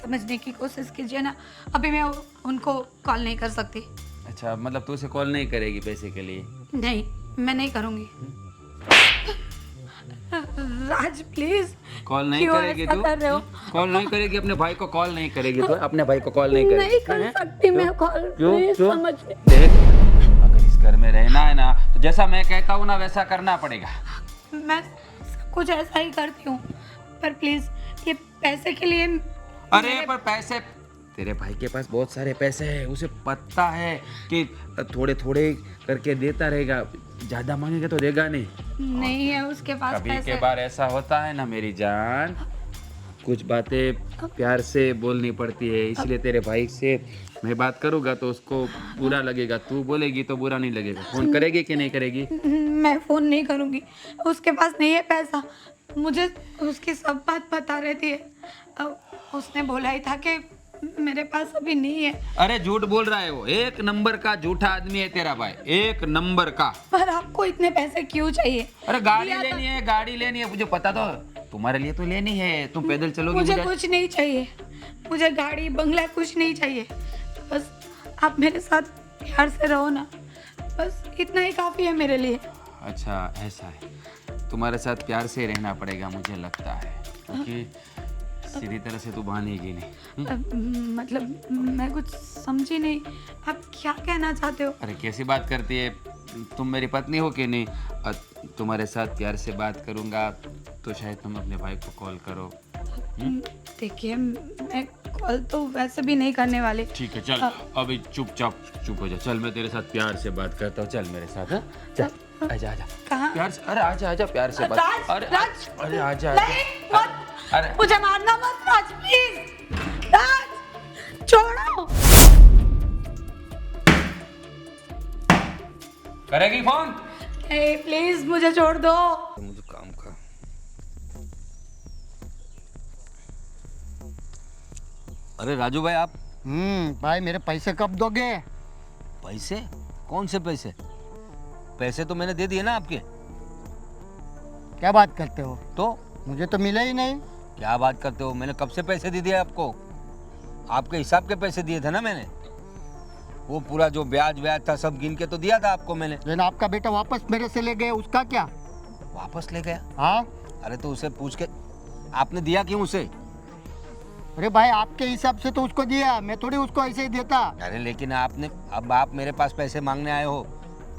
समझने की कोशिश कीजिए ना। अभी मैं उनको कॉल नहीं कर सकती। अच्छा, मतलब तू उसे कॉल नहीं करेगी पैसे के लिए? नहीं, मैं नहीं करूँगी। राज प्लीज, कॉल नहीं क्यों करेगी ऐसा तू? कर रहे हो? कॉल नहीं करेगी अपने भाई को? कॉल नहीं करेगी तू अपने भाई को? कॉल नहीं करेगी? नहीं कर हैं? सकती मैं कॉल, क्यों? प्लीज क्यों? समझ। देख, अगर इस घर में रहना है ना तो जैसा मैं कहता हूँ ना वैसा करना पड़ेगा। मैं सब कुछ ऐसा ही करती हूँ, पर प्लीज ये पैसे के लिए अरे पर पैसे, तेरे भाई के पास बहुत सारे पैसे हैं, उसे पता है कि थोड़े थोड़े करके देता रहेगा, ज्यादा मांगेगा तो देगा नहीं। नहीं है उसके पास कभी पैसे। के बार ऐसा होता है ना मेरी जान, कुछ बातें प्यार से बोलनी पड़ती है, इसलिए तेरे भाई से मैं बात करूंगा तो उसको बुरा लगेगा, तू बोलेगी तो बुरा नहीं लगेगा। फोन करेगी कि नहीं करेगी? मैं फोन नहीं करूँगी, उसके पास नहीं है पैसा। मुझे उसकी सब बात पता रहती है। उसने बोला ही था कि मेरे पास अभी नहीं है। अरे झूठ बोल रहा है वो, एक नंबर का झूठा आदमी है तेरा भाई, एक नंबर का। पर आपको इतने पैसे क्यों चाहिए? अरे गाड़ी दिया लेनी है, गाड़ी लेनी है, मुझे पता तो, तुम्हारे लिए तो लेनी है, तुम पैदल चलोगी? मुझे कुछ नहीं चाहिए, मुझे गाड़ी बंगला कुछ नहीं चाहिए। बस आप मेरे साथ प्यार से रहो ना, बस इतना ही काफी है मेरे लिए। अच्छा ऐसा है, तुम्हारे साथ प्यार से रहना पड़ेगा मुझे लगता है, क्योंकि सीधी तरह से तू बनेगी नहीं। मतलब मैं कुछ समझी नहीं, आप क्या कहना चाहते हो? अरे कैसी बात करती है, तुम मेरी पत्नी हो कि नहीं? तुम्हारे साथ प्यार से बात करूंगा तो शायद तुम अपने भाई को कॉल करो। देखिए मैं कॉल तो वैसे भी नहीं करने वाली। ठीक है चल, अभी चुप हो जा, चल मैं तेरे साथ प्यार से बात करता हूँ, चल मेरे साथ। चल आजा आजा। कहाँ? प्यार से, अरे आजा प्यार से बात। राज, अरे राज, अरे आजा नहीं मत, अरे मुझे मारना मत राज, प्लीज राज, छोड़ो। करेगी फोन? ए प्लीज मुझे छोड़ दो। मुझे काम का। अरे राजू भाई आप? भाई मेरे पैसे कब दोगे? पैसे? कौन से पैसे? पैसे तो मैंने दे दिए ना आपके। क्या बात करते हो? तो मुझे तो मिले ही नहीं। क्या बात करते हो, मैंने कब से पैसे दे दिए आपको? आपके हिसाब के पैसे दिए थे ना मैंने, वो पूरा जो ब्याज था सब गिन के तो दिया था आपको मैंने। लेकिन आपका बेटा वापस मेरे से ले गए, उसका क्या? वापस ले गया? हाँ। अरे तो उसे पूछ के आपने दिया क्यों उसे? अरे भाई आपके हिसाब से तो उसको दिया, मैं थोड़ी उसको ऐसे ही देता। अरे लेकिन आपने, अब आप मेरे पास पैसे मांगने आए हो,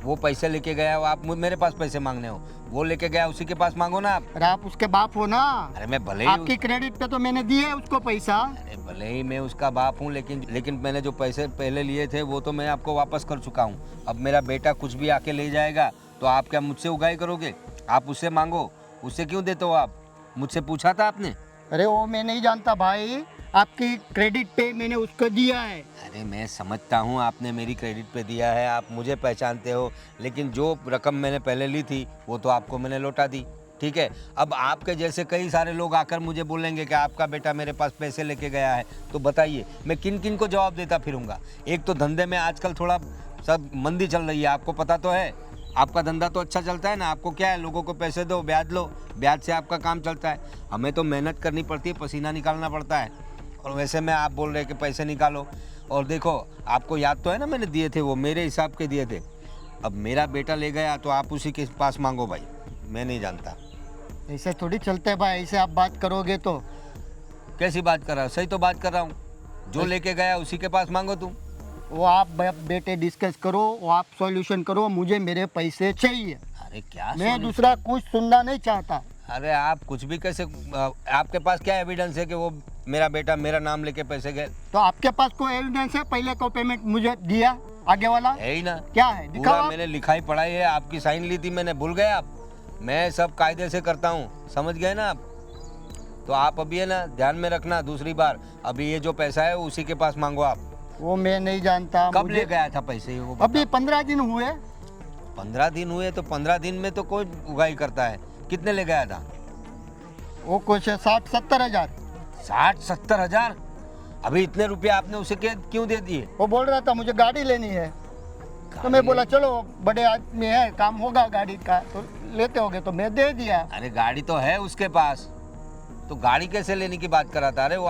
वो पैसे लेके गया हो, आप मेरे पास पैसे मांगने हो, वो लेके गया उसी के पास मांगो ना आप। अरे आप उसके बाप हो ना। अरे मैं भले ही आपकी क्रेडिट पे तो मैंने दिए उसको पैसा। अरे भले ही मैं उसका बाप हूँ, लेकिन मैंने जो पैसे पहले लिए थे वो तो मैं आपको वापस कर चुका हूँ। अब मेरा बेटा कुछ भी आके ले जाएगा तो आप क्या मुझसे उगाई करोगे? आप उससे मांगो, उससे क्यों देते हो आप? मुझसे पूछा था आपने? अरे वो मैं नहीं जानता भाई, आपकी क्रेडिट पे मैंने उसको दिया है। अरे मैं समझता हूँ आपने मेरी क्रेडिट पे दिया है, आप मुझे पहचानते हो, लेकिन जो रकम मैंने पहले ली थी वो तो आपको मैंने लौटा दी, ठीक है? अब आपके जैसे कई सारे लोग आकर मुझे बोलेंगे कि आपका बेटा मेरे पास पैसे लेके गया है, तो बताइए मैं किन किन को जवाब देता फिरूंगा? एक तो धंधे में आजकल थोड़ा सब मंदी चल रही है, आपको पता तो है। आपका धंधा तो अच्छा चलता है ना, आपको क्या है, लोगों को पैसे दो, ब्याज लो, ब्याज से आपका काम चलता है। हमें तो मेहनत करनी पड़ती है, पसीना निकालना पड़ता है, और वैसे में आप बोल रहे हैं कि पैसे निकालो। और देखो आपको याद तो है ना, मैंने दिए थे वो मेरे हिसाब के दिए थे। अब मेरा बेटा ले गया तो आप उसी के पास मांगो भाई, मैं नहीं जानता। ऐसे थोड़ी चलते है भाई, ऐसे आप बात करोगे तो। कैसी बात कर रहा हूँ? सही तो बात कर रहा हूँ, जो लेके गया उसी के पास मांगो तुम। वो आप बेटे डिस्कस करो, वो आप सॉल्यूशन करो, मुझे मेरे पैसे चाहिए। अरे क्या मैं दूसरा कुछ सुनना नहीं चाहता। अरे आप कुछ भी कैसे, आपके पास क्या एविडेंस है कि वो मेरा बेटा मेरा नाम लेके पैसे गए? तो आपके पास कोई एविडेंस है? पहले को पेमेंट मुझे दिया आगे वाला है ही ना। क्या है, दिखाओ पूरा आप। मैंने लिखाई पढ़ाई है, आपकी साइन ली थी मैंने, भूल गए आप? मैं सब कायदे से करता हूँ, समझ गए ना आप? तो आप अभी है ना ध्यान में रखना, दूसरी बार अभी ये जो पैसा है उसी के पास मांगो आप। वो मैं नहीं जानता। कब ले गया था पैसे वो? अभी 15 दिन हुए। 15 दिन हुए? तो 15 दिन में तो कोई उगाई करता है। कितने ले गया था? वो कुछ 60-70 हजार। 60-70 हजार? अभी इतने रुपए आपने उसे क्यों दे दिए? वो बोल रहा था मुझे गाड़ी लेनी है, तो मैं बोला चलो बड़े आदमी है, काम होगा गाड़ी का, तो लेते होगे, तो मैं दे दिया। अरे गाड़ी तो है उसके पास, तो गाड़ी कैसे लेने की बात कर रहा था? अरे वो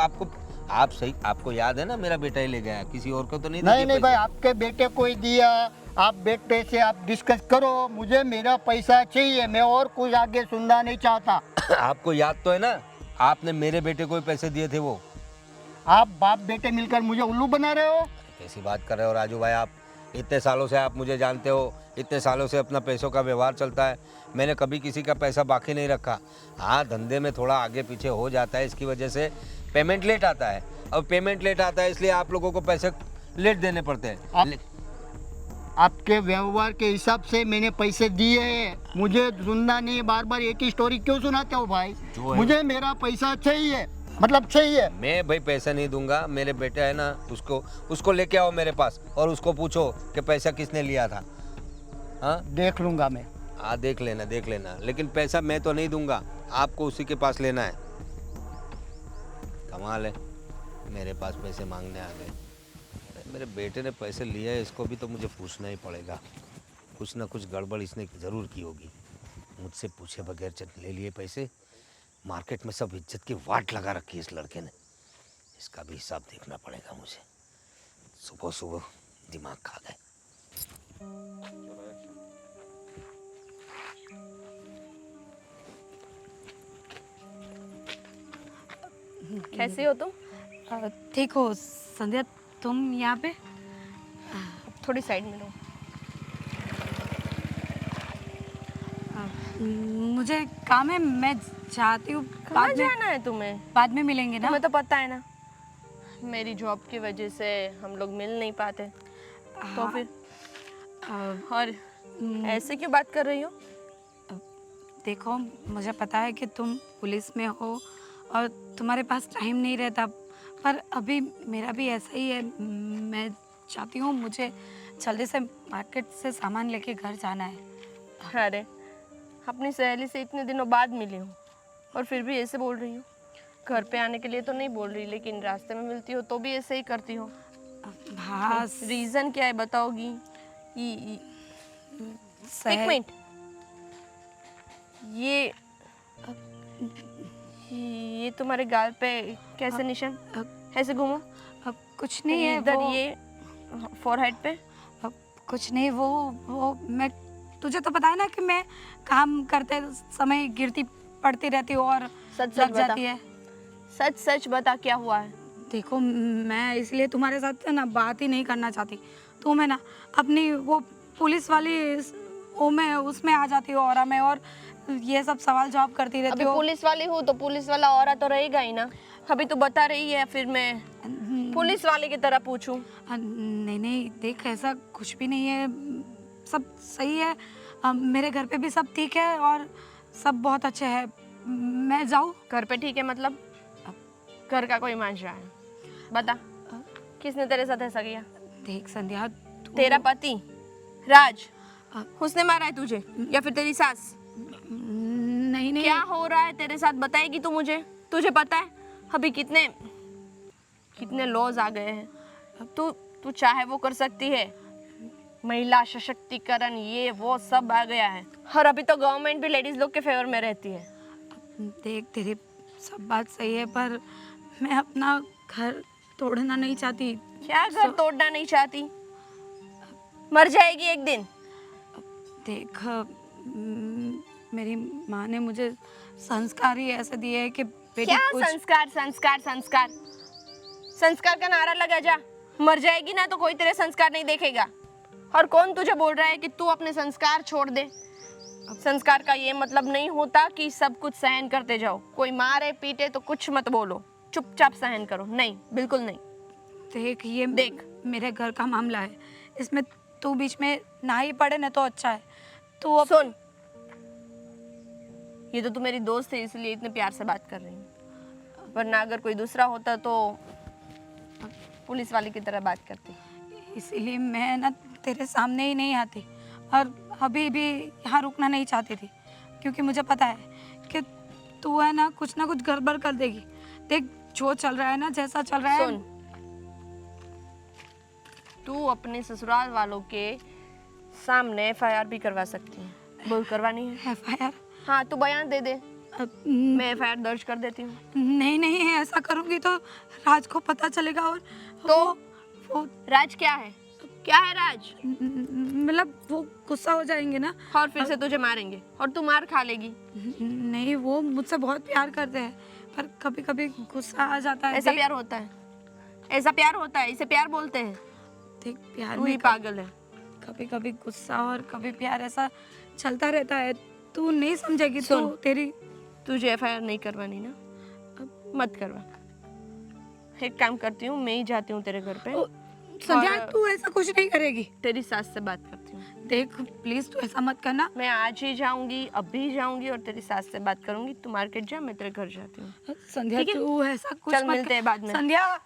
आप सही, आपको याद है ना मेरा बेटा ही ले गया, किसी और को तो नहीं नहीं दिए नहीं पैसे? भाई, आपके बेटे को ही दिया। आप बेटे से आप डिस्कस करो, मुझे मेरा पैसा चाहिए, मैं और कुछ आगे सुनना नहीं चाहता। आपको याद तो है ना, आपने मेरे बेटे को ही पैसे दिए थे वो। आप बाप बेटे मिलकर मुझे उल्लू बना रहे हो। कैसी बात कर रहे हो राजू भाई आप? इतने सालों से आप मुझे जानते हो, इतने सालों से अपना पैसों का व्यवहार चलता है, मैंने कभी किसी का पैसा बाकी नहीं रखा। हाँ, धंधे में थोड़ा आगे पीछे हो जाता है, इसकी वजह से पेमेंट लेट आता है। अब पेमेंट लेट आता है इसलिए आप लोगों को पैसे लेट देने पड़ते हैं। आपके व्यवहार के हिसाब से मैंने पैसे दिए हैं, मुझे सुनना नहीं। बार बार एक ही स्टोरी क्यों सुनाते हो भाई? जो है- मुझे मेरा पैसा चाहिए, मतलब चाहिए। मैं भाई पैसा नहीं दूंगा, मेरे बेटे है ना, उसको लेके आओ मेरे पास और उसको पूछो कि पैसा किसने लिया था। हाँ देख लूंगा मैं। हाँ, देख लेना, लेकिन पैसा मैं तो नहीं दूंगा, आपको उसी के पास लेना है। कमाल है, मेरे पास पैसे मांगने आ गए। अरे मेरे बेटे ने पैसे लिए हैं, इसको भी तो मुझे पूछना ही पड़ेगा। कुछ ना कुछ गड़बड़ इसने ज़रूर की होगी, मुझसे पूछे बगैर ले लिए पैसे। मार्केट में सब इज्जत की वाट लगा रखी है इस लड़के ने, इसका भी हिसाब देखना पड़ेगा मुझे। सुबह सुबह दिमाग खा गए। कैसे हो तुम? ठीक हो संध्या, तुम यहाँ पे? थोड़ी साइड में लो। मुझे काम है, मैं जाती हूँ। कहाँ जाना है तुम्हें? बाद में मिलेंगे ना? तुम्हें तो पता है ना, मेरी जॉब की वजह से हम लोग मिल नहीं पाते। तो फिर और ऐसे क्यों बात कर रही हो? देखो, मुझे पता है कि तुम पुलिस में हो और तुम्हारे पास टाइम नहीं रहता, पर अभी मेरा भी ऐसा ही है। मैं चाहती हूँ, मुझे जल्दी से मार्केट से सामान लेके घर जाना है। अरे, अपनी सहेली से इतने दिनों बाद मिली हूँ और फिर भी ऐसे बोल रही हूँ। घर पे आने के लिए तो नहीं बोल रही, लेकिन रास्ते में मिलती हो तो भी ऐसे ही करती हो। हाँ, रीज़न क्या है बताओगी? एक मिनट, ये तुम्हारे गाल पे कैसे निशान? ऐसे घूमो। कुछ नहीं है इधर, वो, ये फोरहेड पे। कुछ नहीं, वो मैं, तुझे तो पता है ना कि मैं काम करते समय गिरती पड़ती रहती हूँ और सच लग बता। जाती है। सच बता, क्या हुआ है? देखो, मैं इसलिए तुम्हारे साथ ना बात ही नहीं करना चाहती। तुम है ना अपनी वो पुलिस वाली वो में उसमें आ जाती हो और मैं, और ये सब सवाल जवाब करती रहती अभी हो। पुलिस वाली हूँ तो पुलिस वाला औरत तो रहेगा ही ना। अभी तो बता रही है, फिर मैं पुलिस वाले की तरह पूछूं? नहीं, देख, ऐसा कुछ भी नहीं है, सब सही है। मेरे घर पे भी सब ठीक है और सब बहुत अच्छे हैं। मैं जाऊँ? घर पे ठीक है मतलब? घर का कोई मान रहा है? बता, किसने तेरे साथ ऐसा किया? देख संध्या, तेरा पति राज, उसने मारा है तुझे या फिर तेरी सास? नहीं, क्या हो रहा है तेरे साथ बताएगी तू मुझे? तुझे पता है अभी कितने लॉज आ गए हैं। तू चाहे वो कर सकती है, महिला सशक्तिकरण ये वो सब आ गया है, और अभी तो गवर्नमेंट भी लेडीज लोग के फेवर में रहती है। देख, तेरी सब बात सही है, पर मैं अपना घर तोड़ना नहीं चाहती। क्या घर तोड़ना नहीं चाहती? मर जाएगी एक दिन। देख, मेरी माँ ने मुझे संस्कार ही ऐसे दिए है कि बेटी क्या कुछ संस्कार का नारा लगा जा। मर जाएगी ना तो कोई तेरे संस्कार नहीं देखेगा। और कौन तुझे बोल रहा है कि तू अपने संस्कार छोड़ दे? संस्कार का ये मतलब नहीं होता कि सब कुछ सहन करते जाओ। कोई मारे पीटे तो कुछ मत बोलो, चुपचाप सहन करो। नहीं, बिल्कुल नहीं। देख, ये देख, मेरे घर का मामला है, इसमें तू बीच में ना ही पड़े ना तो अच्छा है। तू सुन, ये तो तू मेरी दोस्त है इसलिए इतने प्यार से बात कर रही हूँ, वरना अगर कोई दूसरा होता तो पुलिस वाले की तरह बात करती। इसीलिए मैं ना तेरे सामने ही नहीं आती और अभी भी यहाँ रुकना नहीं चाहती थी, क्योंकि मुझे पता है कि तू है ना कुछ गड़बड़ कर देगी। देख, जो चल रहा है ना, जैसा चल रहा है। सुन, तू अपने ससुराल वालों के सामने FIR भी करवा सकती है। बोल, करवानी है? FIR? हाँ, तू बयान दे दे। अब मैं एफआईआर दर्ज कर देती हूँ। नहीं नहीं, ऐसा करूँगी तो राज को पता चलेगा और तो? वो राज क्या है? क्या है राज? मतलब वो गुस्सा हो जाएंगे ना। और फिर से तुझे मारेंगे और तू मार खा लेगी। नहीं, वो मुझसे बहुत प्यार करते हैं, पर कभी कभी गुस्सा आ जाता है। ऐसा प्यार होता है? ऐसा प्यार होता है? इसे प्यार बोलते हैं? देख, प्यार तू ही में पागल है। कभी कभी गुस्सा और कभी प्यार ऐसा चलता रहता है। तू नहीं समझेगी तो सुन। तेरी तुझे एफआईआर नहीं करवानी ना? मत करवा। एक काम करती हूँ, मैं ही जाती हूँ तेरे घर पे। संध्या, और- तू ऐसा कुछ नहीं करेगी। तेरी सास से बात करती हूँ। देख प्लीज, तू ऐसा मत करना। मैं आज ही जाऊंगी, अभी जाऊंगी और तेरी सास से बात करूंगी। तू मार्केट जा, मैं तेरे घर जाती हूँ। संध्या, ठीक है? तू ऐसा कुछ चल, मत मिलते हैं बाद में। संध्या,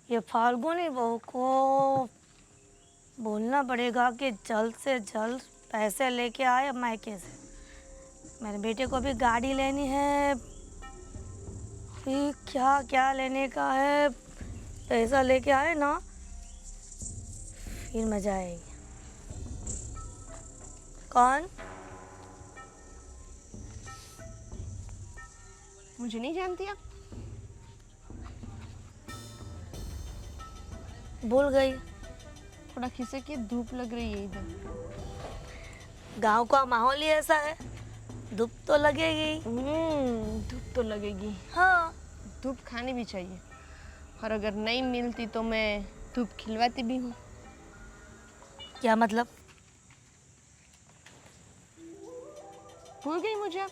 ये फाल्गुनी बहू को बोलना पड़ेगा कि जल्द से जल्द पैसे लेके आए मायके से। मेरे बेटे को भी गाड़ी लेनी है, फिर क्या क्या लेने का है। पैसा लेके आए ना, फिर मजा आएगी। कौन? मुझे नहीं जानती आप? भूल गई? थोड़ा खिसे की धूप लग रही है इधर। गांव का माहौल ही ऐसा है, धूप तो लगेगी। धूप तो लगेगी। हाँ, धूप खानी भी चाहिए, और अगर नहीं मिलती तो मैं धूप खिलवाती भी हूँ। क्या मतलब? भूल गई मुझे आप?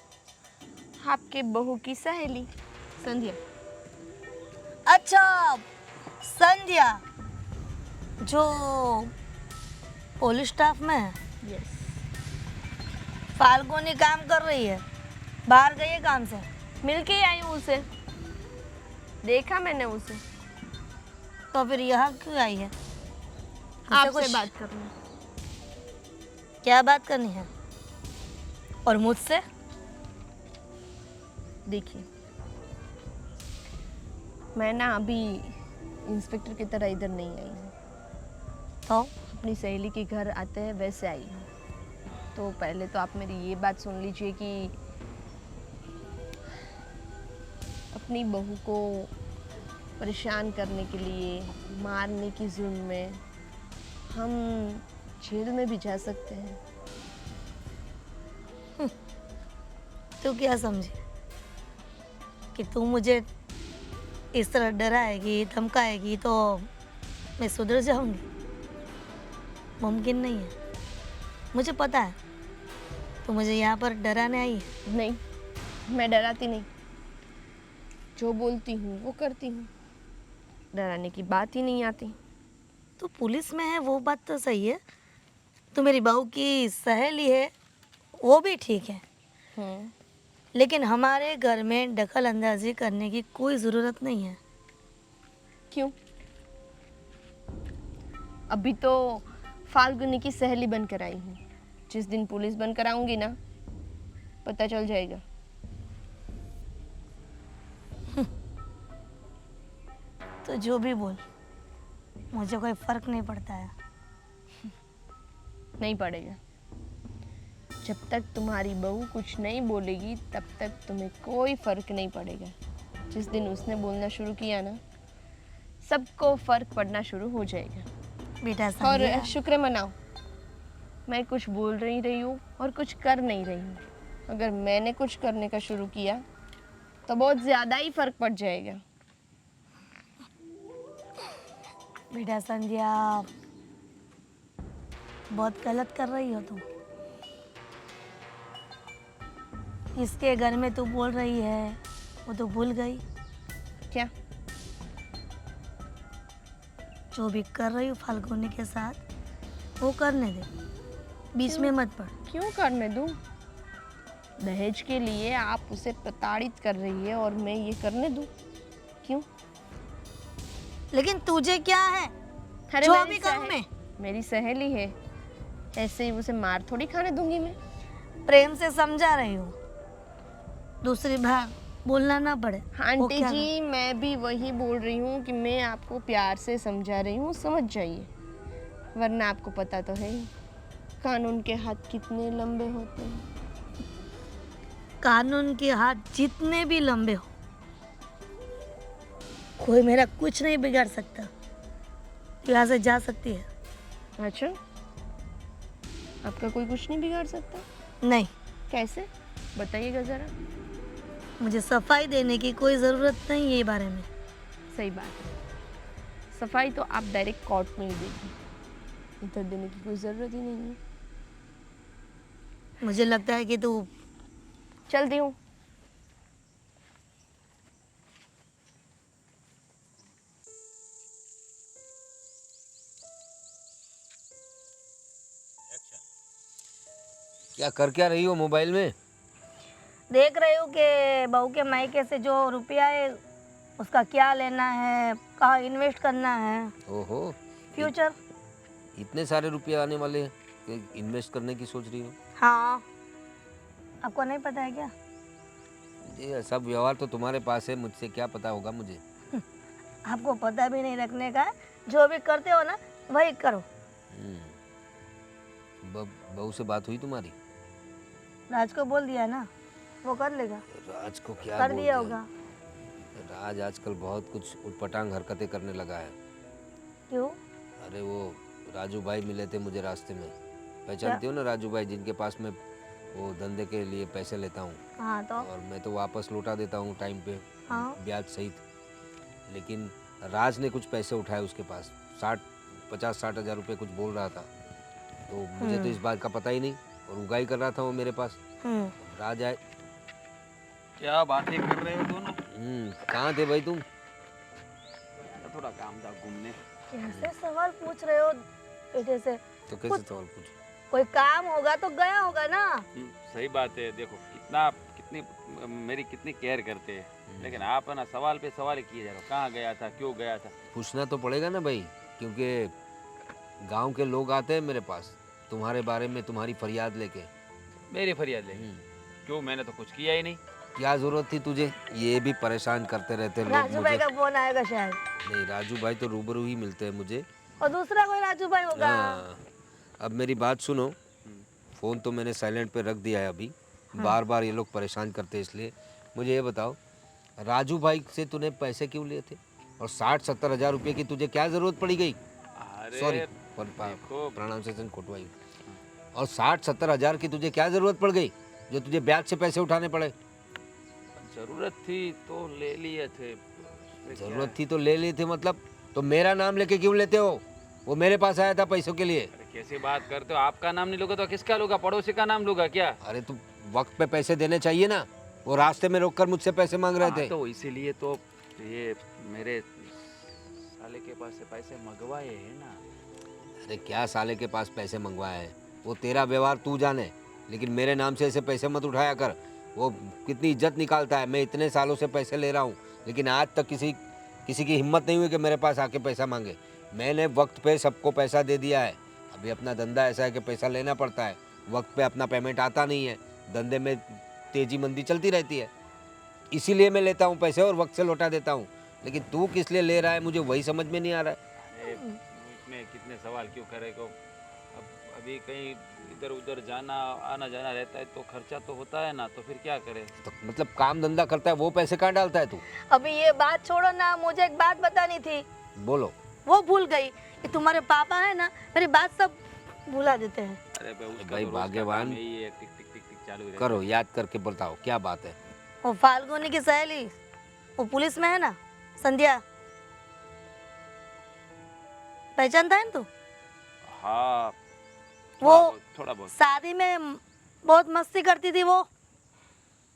आपके बहू की सहेली संध्या। अच्छा, संध्या जो पुलिस स्टाफ में है। यस। फाल्गुनी काम कर रही है, बाहर गई है काम से। मिल के ही आई हूँ उसे, देखा मैंने उसे। तो फिर यहाँ क्यों आई है? उससे आपसे कुछ- बात करना। क्या बात करनी है? और मुझसे? देखिए, मैं ना अभी इंस्पेक्टर की तरह इधर नहीं आई हूँ। तो अपनी सहेली के घर आते हैं वैसे आई हूँ। तो पहले तो आप मेरी ये बात सुन लीजिए कि अपनी बहू को परेशान करने के लिए, मारने की जुल्म में हम जेल में भी जा सकते हैं। तू क्या समझी कि तू मुझे इस तरह डराएगी, धमकाएगी तो मैं सुधर जाऊंगी? मुमकिन नहीं है। मुझे पता है तो मुझे यहाँ पर डराने आई है। नहीं, मैं डराती नहीं, जो बोलती हूँ वो करती हूँ। डराने की बात ही नहीं आती। तो पुलिस में है वो बात तो सही है, तो मेरी बहू की सहेली है वो भी ठीक है, लेकिन हमारे घर में दखल अंदाजी करने की कोई ज़रूरत नहीं है। क्यों? अभी तो फाल्गुनी की सहेली बनकर आई हूँ। जिस दिन पुलिस बनकर आऊंगी ना, पता चल जाएगा। तो जो भी बोल, मुझे कोई फर्क नहीं पड़ता है। नहीं पड़ेगा। जब तक तुम्हारी बहू कुछ नहीं बोलेगी तब तक तुम्हें कोई फर्क नहीं पड़ेगा। जिस दिन उसने बोलना शुरू किया ना, सबको फर्क पड़ना शुरू हो जाएगा। बेटा और संध्या, शुक्र मनाओ, मैं कुछ बोल नहीं रही हूँ और कुछ कर नहीं रही हूँ। अगर मैंने कुछ करने का शुरू किया तो बहुत ज़्यादा ही फर्क पड़ जाएगा। बेटा संध्या, बहुत गलत कर रही हो तुम। इसके घर में तू बोल रही है वो तो भूल गई। क्या? जो भी कर रही हो फाल्गुनी के साथ वो करने दे, बीच में मत पड़। क्यों करने दूँ? दहेज के लिए आप उसे प्रताड़ित कर रही है और मैं ये करने दूँ? क्यों? लेकिन तुझे क्या है? अरे जो मेरी भी करूं मैं, मेरी सहेली है, ऐसे ही उसे मार थोड़ी खाने दूंगी मैं। प्रेम से समझा रही हूँ, दूसरी बार बोलना ना पड़े। वो आंटी क्या जी, मैं भी वही बोल रही हूँ कि मैं आपको प्यार से समझा रही हूँ, समझ जाइए, वरना आपको पता तो है ही। कानून के हाथ कितने लंबे होते हैं। कानून के हाथ जितने भी लंबे हो, कोई मेरा कुछ नहीं बिगाड़ सकता। यहाँ से जा सकती है। अच्छा, आपका कोई कुछ नहीं बिगाड़ सकता? नहीं, कैसे, बताइएगा ज़रा। मुझे सफाई देने की कोई ज़रूरत नहीं है ये बारे में। सही बात है, सफाई तो आप डायरेक्ट कोर्ट में ही देंगे, इधर देने की कोई ज़रूरत ही नहीं है। मुझे लगता है कि तू चलती हूँ। क्या कर क्या रही हो मोबाइल में? देख रही हूँ कि बहू के मायके से जो रुपया है उसका क्या लेना है, कहाँ इन्वेस्ट करना है, ओहो, फ्यूचर। इतने सारे रुपए आने वाले हैं कि इन्वेस्ट करने की सोच रही हो? हाँ, आपको नहीं पता है क्या? ये सब व्यवहार तो तुम्हारे पास है, मुझसे क्या पता होगा मुझे? आपको पता भी नहीं रखने का है, जो भी करते हो ना वही करो। बहू से बात हुई तुम्हारी? राज को बोल दिया ना, वो कर लेगा। राज को क्या कर बोल दिया होगा। राज आजकल बहुत कुछ उटपटांग हरकतें करने लगा है। क्यों? अरे वो राजू भाई मिले थे मुझे रास्ते में, पहचानती हो ना राजू भाई, जिनके पास मैं वो धंधे के लिए पैसे लेता हूँ हाँ तो और मैं तो वापस लौटा देता हूँ टाइम पे, हाँ। ब्याज सहित। लेकिन राज ने कुछ पैसे उठाए उसके पास, 50-60 हज़ार रुपये कुछ बोल रहा था, तो मुझे तो इस बात का पता ही नहीं और उगाही कर रहा था वो मेरे पास। राज आए। क्या बातें कर रहे हो दोनों? कहाँ थे भाई तुम? थोड़ा काम था घूमने। कैसे सवाल पूछ रहे हो बेटे से? तो कैसे सवाल पूछ? कोई काम होगा तो गया होगा ना। सही बात है, देखो कितनी मेरी कितनी केयर करते हैं, लेकिन आप है ना सवाल पे सवाल ही किए जा रहे हो। कहाँ गया था, क्यों गया था? पूछना तो पड़ेगा ना भाई, क्योंकि गांव के लोग आते हैं मेरे पास तुम्हारे बारे में, तुम्हारी फरियाद लेके। मेरी फरियाद ले? क्यों, मैंने तो कुछ किया ही नहीं। क्या जरूरत थी तुझे? ये भी परेशान करते रहते लोग राजू भाई मुझे। का फोन आएगा शायद। नहीं, राजू भाई तो रूबरू ही मिलते हैं मुझे। और दूसरा कोई राजू भाई होगा। हाँ, अब मेरी बात सुनो, फ़ोन तो मैंने साइलेंट पे रख दिया है अभी। बार बार ये लोग परेशान करते हैं, इसलिए मुझे ये बताओ, राजू भाई से तूने पैसे क्यों लिए थे और 60-70 हज़ार रुपये की तुझे क्या ज़रूरत पड़ी गई? सॉरी, देखो, प्रोनाउंसिएशन खोटवाई। और 60-70 हज़ार की तुझे क्या ज़रूरत पड़ गई जो तुझे ब्याज से पैसे उठाने पड़े? जरूरत थी तो ले लिए थे। उसमें क्या ज़रूरत है? थी तो ले लिए थे मतलब? तो मेरा नाम लेके क्यों लेते हो? वो मेरे पास आया था पैसों के लिए। अरे कैसी बात करते हो? आपका नाम नहीं लूंगा तो किसका लूंगा? पड़ोसी का नाम लूंगा क्या? अरे तू वक्त पे पैसे देने चाहिए ना। वो रास्ते में रोककर मुझसे पैसे मांग रहे थे। तो इसीलिए तो ये मेरे साले के पास से पैसे मंगवाए हैं ना। अरे क्या साले के पास पैसे मंगवाए हैं? वो तेरा व्यवहार तू जाने, लेकिन मेरे नाम से ऐसे पैसे मत उठाया कर। वो कितनी इज्जत निकालता है। मैं इतने सालों से पैसे ले रहा हूँ, लेकिन आज तक किसी की हिम्मत नहीं हुई कि मेरे पास आके पैसा मांगे। मैंने वक्त पे सबको पैसा दे दिया है। अभी अपना धंधा ऐसा है कि पैसा लेना पड़ता है, वक्त पे अपना पेमेंट आता नहीं है। धंधे में तेजी मंदी चलती रहती है, इसीलिए मैं लेता हूँ पैसे और वक्त से लौटा देता हूँ। लेकिन तू किस लिए ले रहा है मुझे वही समझ में नहीं आ रहा है। अरे इसमें कितने सवाल क्यों करेगा? अब अभी कहीं इधर उधर जाना आना जाना रहता है तो खर्चा तो होता है ना, तो फिर क्या करे? तो मतलब काम धंधा करता है, वो पैसे कहाँ डालता है तू? अभी ये बात छोड़ो ना, मुझे एक बात बतानी थी। बोलो। वो भूल गई कि तुम्हारे पापा है ना, मेरी बात सब भुला देते हैं। अरे भाई उसका भाई तो रोज का भाग्यवान। काम यही है, टिक टिक टिक टिक चालू ही रहता करो, याद करके बताओ क्या बात है। वो फाल्गुनी की सहेली, वो पुलिस में है ना, संध्या, पहचानता है ना तू? है। हाँ, वो थोड़ा बहुत शादी में बहुत मस्ती करती थी। वो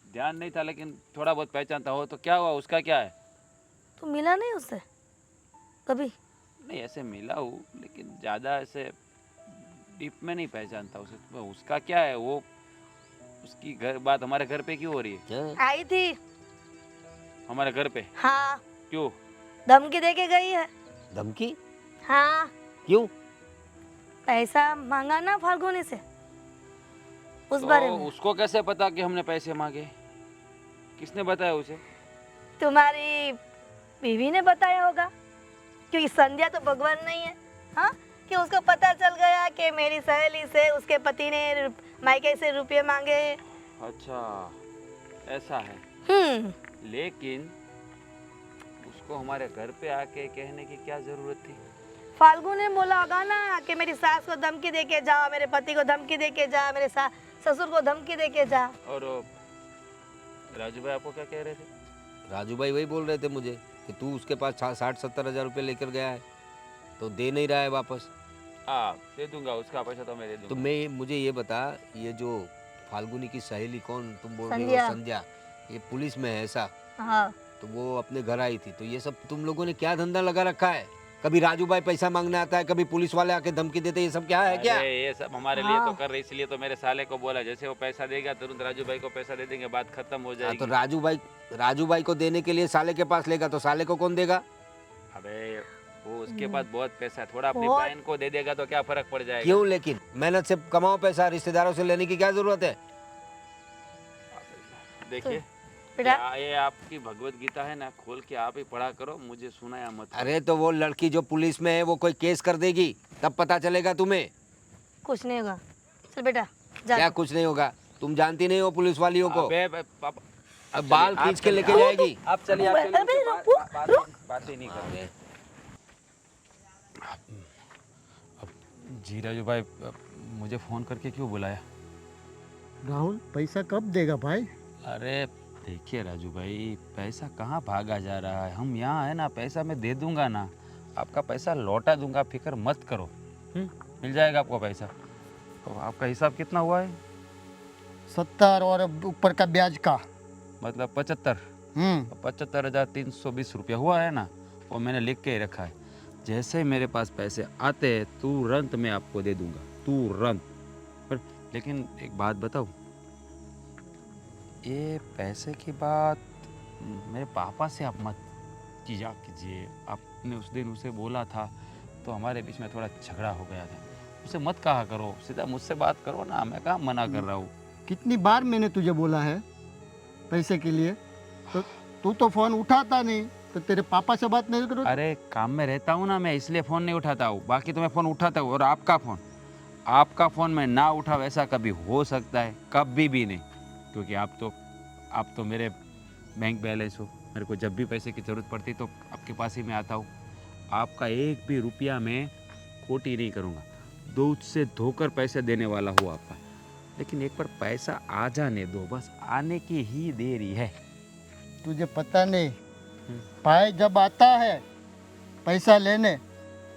ध्यान नहीं था, लेकिन थोड़ा बहुत पहचानता हो। तो क्या हुआ, उसका क्या है? तू मिला नहीं उससे कभी? नहीं, ऐसे मिला हूँ, लेकिन ज़्यादा ऐसे डीप में नहीं पहचानता उसे। तो उसका क्या है? वो उसकी बात हमारे घर पे क्यों हो रही है? हाँ? आई थी। हमारे घर पे हाँ, क्यों? धमकी दे के गई है। धमकी? हाँ, क्यों? पैसा मांगा ना फाल्गुनी से, उस बारे तो में। उसको कैसे पता कि हमने पैसे मांगे? किसने बताया उसे? तुम्हारी बीवी ने बताया होगा, क्योंकि संध्या तो भगवान नहीं है। हाँ, कि उसको पता चल गया कि मेरी सहेली से उसके पति ने मायके से रुपये मांगे। अच्छा ऐसा है, लेकिन उसको हमारे घर पे आके कहने की क्या जरूरत थी? फाल्गु ने बोला होगा ना कि मेरी सास को धमकी दे के जा, मेरे पति को धमकी दे के जा, मेरे ससुर को धमकी दे के जा। और राजू भाई आपको क्या कह रहे थे? राजू भाई वही बोल रहे थे मुझे कि तू उसके पास 60-70 हज़ार रुपये लेकर गया है तो दे नहीं रहा है वापस। हाँ दे दूंगा, उसका पैसा तो मैं दे तो दूंगा। मुझे ये बता, ये जो फाल्गुनी की सहेली कौन तुम बोल रही हो, संध्या। संध्या, ये पुलिस में है ऐसा? हाँ, तो वो अपने घर आई थी, तो ये सब तुम लोगों ने क्या धंधा लगा रखा है? कभी राजू भाई पैसा मांगने आता है, कभी पुलिस वाले आके धमकी देते, ये सब क्या है क्या? अरे ये सब हमारे लिए तो कर रहे, इसलिए तो मेरे साले को बोला जैसे वो पैसा देगा तुरंत राजू भाई को पैसा दे देंगे, बात खत्म हो हाँ, जाएगी। तो राजू भाई को देने के लिए साले के पास लेगा तो साले को कौन देगा? अबे वो उसके पास बहुत पैसा है, थोड़ा अपनी बहुत। बहन को दे देगा तो क्या फर्क पड़ जाएगा? क्यों? लेकिन मेहनत से कमाओ पैसा, रिश्तेदारों से लेने की क्या जरूरत है? देखिए बेटा ये आपकी भगवत गीता है ना, खोल के आप ही पढ़ा करो, मुझे सुनाया मत। अरे तो वो लड़की जो पुलिस में है वो कोई केस कर देगी, तब पता चलेगा तुम्हें। कुछ नहीं होगा, चल बेटा जा। क्या कुछ नहीं होगा? तुम जानती नहीं हो पुलिस वालियों को? पापा अब बाल खींच के लेके जाएगी। आप चलिए, आप चलिए, अबे मुझसे बात ही नहीं कर रहे। जी राजू भाई, मुझे फ़ोन करके क्यों बुलाया? राहुल पैसा कब देगा भाई? अरे देखिए राजू भाई, पैसा कहाँ भागा जा रहा है, हम यहाँ है ना, पैसा मैं दे दूंगा ना, आपका पैसा लौटा दूंगा, फिक्र मत करो। मिल जाएगा आपको पैसा। तो आपका हिसाब कितना हुआ है? 70 और ऊपर का ब्याज का। मतलब 75। 75,320 रुपया हुआ है ना, वो मैंने लिख के ही रखा है। जैसे मेरे पास पैसे आते हैं तुरंत मैं आपको दे दूंगा, तुरंत। पर लेकिन एक बात बताऊं, ये पैसे की बात मेरे पापा से आप मत किया कीजिए। आपने उस दिन उसे बोला था तो हमारे बीच में थोड़ा झगड़ा हो गया था, उसे मत कहा करो, सीधा मुझसे बात करो ना, मैं कहाँ मना कर रहा हूँ। कितनी बार मैंने तुझे बोला है पैसे के लिए, तो तू तो फोन उठाता नहीं, तो तेरे पापा से बात नहीं करो? अरे काम में रहता हूँ ना मैं, इसलिए फ़ोन नहीं उठाता हूँ, बाकी तो मैं फ़ोन उठाता हूँ। और आपका फ़ोन मैं ना उठाऊँ ऐसा कभी हो सकता है? कभी भी नहीं, क्योंकि आप तो मेरे बैंक बैलेंस हो। मेरे को जब भी पैसे की ज़रूरत पड़ती तो आपके पास ही मैं आता हूँ। आपका एक भी रुपया मैं खोटी नहीं करूँगा, दूध से धोकर पैसे देने वाला हूँ आपका। लेकिन एक बार पैसा आ जाने दो, बस आने की ही देरी है। तुझे पता नहीं, भाई जब आता है पैसा लेने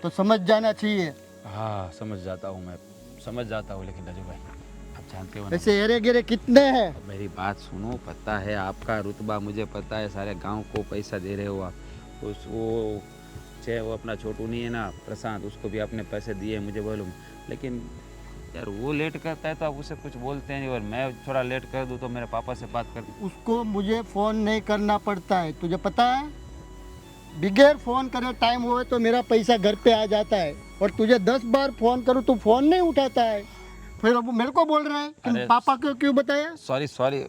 तो समझ जाना चाहिए। हाँ समझ जाता हूँ, मैं समझ जाता हूँ, लेकिन राजू भाई आप जानते हो ना, ऐसे एरे गिरे कितने हैं? अब मेरी बात सुनो, पता है आपका रुतबा मुझे पता है, सारे गांव को पैसा दे रहे हो आप। वो अपना छोटू नहीं है ना, प्रशांत, उसको भी आपने पैसे दिए मुझे बोलूँ, लेकिन यार वो लेट करता है तो आप उसे कुछ बोलते नहीं, और मैं थोड़ा लेट कर दूँ तो मेरे पापा से बात कर। उसको मुझे फ़ोन नहीं करना पड़ता है, तुझे पता है? बगैर फ़ोन करे टाइम हुए तो मेरा पैसा घर पे आ जाता है, और तुझे 10 बार फ़ोन करूँ तो फ़ोन नहीं उठाता है, फिर अब मेरे को बोल रहा है कि अरे पापा को क्यों बताया? सॉरी,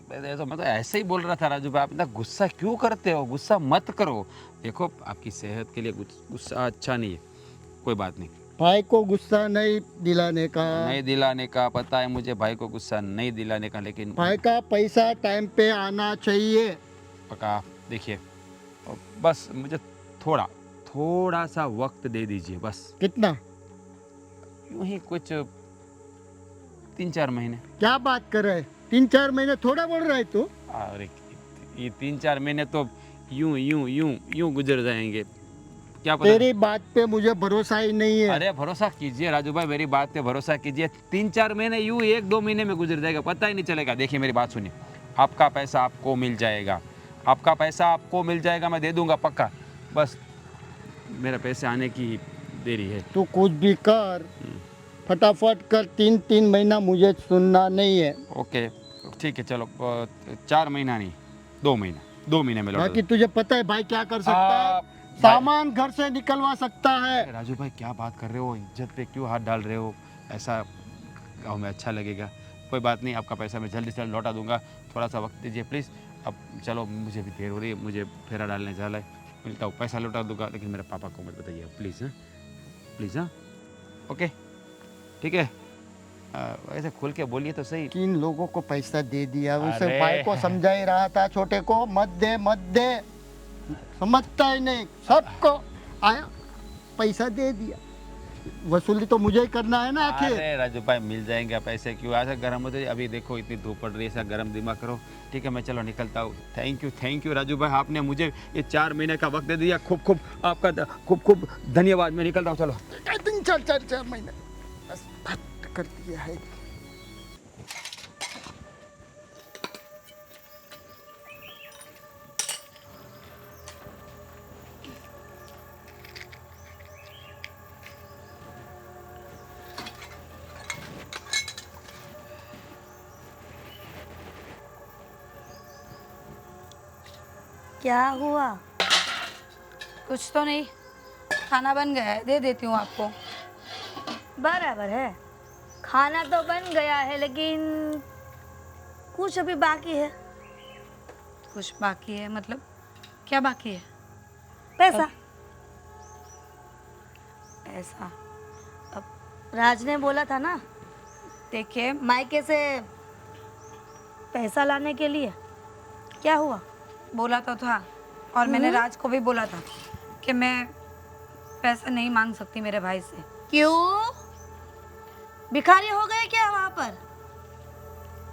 मैं तो ऐसे ही बोल रहा था राजू भाई, आप इतना गुस्सा क्यों करते हो? गुस्सा मत करो, देखो आपकी सेहत के लिए गुस्सा अच्छा नहीं है, कोई बात नहीं। भाई को गुस्सा नहीं दिलाने का। नहीं दिलाने का पता है मुझे, भाई को गुस्सा नहीं दिलाने का, लेकिन भाई का पैसा टाइम पे आना चाहिए। पक्का देखिए, बस मुझे थोड़ा सा वक्त दे दीजिए, बस कितना? यूं ही कुछ 3-4 महीने। क्या बात कर रहे? 3-4 महीने थोड़ा बोल रहा है तू? अरे ये 3-4 महीने तो यूं गुजर जाएंगे, क्या पता। तेरी बात पे मुझे भरोसा ही नहीं है। अरे भरोसा कीजिए राजू भाई, मेरी बात पे भरोसा कीजिए, 3-4 महीने यूं 1-2 महीने में गुजर जाएगा, पता ही नहीं चलेगा। देखिए मेरी बात सुनिए, आपका पैसा आपको मिल जाएगा, आपका पैसा आपको मिल जाएगा, मैं दे दूंगा पक्का, बस मेरे पैसे आने की देरी है। तू कुछ भी कर, फटाफट कर, 3 महीना मुझे सुनना नहीं है। ओके ठीक है, चलो 4 महीना नहीं, 2 महीने में लौटा बाकी तुझे पता है भाई क्या कर सकता है? सामान घर से निकलवा सकता है। राजू भाई क्या बात कर रहे हो, इज्जत पे क्यों हाथ डाल रहे हो? ऐसा गाँव में अच्छा लगेगा? कोई बात नहीं, आपका पैसा मैं जल्दी से लौटा दूंगा, थोड़ा सा वक्त दीजिए प्लीज़। अब चलो, मुझे भी देर हो रही है, मुझे फेरा डालने जाना है, मिलता हूँ, पैसा लौटा दूंगा, लेकिन मेरे पापा को मत बताइए प्लीज़। हाँ प्लीज़, हाँ ओके ठीक है। वैसे खुल के बोलिए तो सही। किन लोगों को पैसा दे दिया, उसे अरे। भाई को समझा ही रहा था, छोटे को मत दे मत दे, समझता ही नहीं, सबको आया पैसा दे दिया, वसूली तो मुझे ही करना है ना आखिर। अरे राजू भाई मिल जाएंगे पैसे, क्यों ऐसा गर्म होते? अभी देखो इतनी धूप पड़ रही है, ऐसा गर्म दिमाग करो। ठीक है मैं चलो निकलता हूँ। थैंक यू राजू भाई, आपने मुझे ये 4 महीने का वक्त दे दिया, खूब आपका खूब धन्यवाद। मैं निकलता हूँ, चलो। दिन 4 महीने बस फट कर दिया है। क्या हुआ? कुछ तो नहीं, खाना बन गया है, दे देती हूँ आपको। बराबर है, खाना तो बन गया है लेकिन कुछ अभी बाकी है। कुछ बाकी है मतलब क्या बाकी है? पैसा। पैसा? राज ने बोला था ना देखिए मायके से पैसा लाने के लिए, क्या हुआ? बोला तो था, और मैंने राज को भी बोला था कि मैं पैसा नहीं मांग सकती मेरे भाई से। क्यों? भिखारी हो गए क्या वहाँ पर?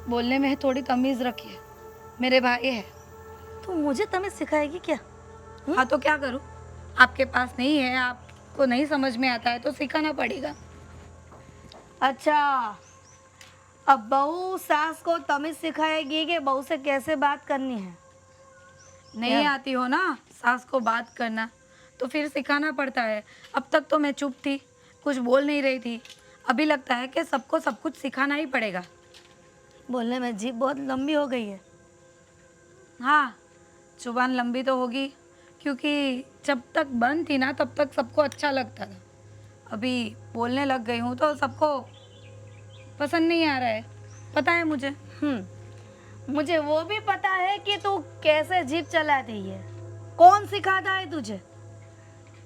बोलने में थोड़ी तमीज़ रखिए, मेरे भाई है। तू मुझे तमीज सिखाएगी क्या? हाँ तो क्या करूँ, आपके पास नहीं है, आपको नहीं समझ में आता है तो सिखाना पड़ेगा। अच्छा, अब बहू सास को तमीज सिखाएगी कि बहू से कैसे बात करनी है? नहीं क्या? आती हो ना सास को बात करना, तो फिर सिखाना पड़ता है। अब तक तो मैं चुप थी, कुछ बोल नहीं रही थी, अभी लगता है कि सबको सब कुछ सिखाना ही पड़ेगा। बोलने में जीभ बहुत लंबी हो गई है। हाँ, जुबान लंबी तो होगी, क्योंकि जब तक बंद थी ना तब तक सबको अच्छा लगता था। अभी बोलने लग गई हूँ तो सबको पसंद नहीं आ रहा है, पता है मुझे। मुझे वो भी पता है कि तू कैसे जीभ चलाती है। कौन सिखाता है तुझे?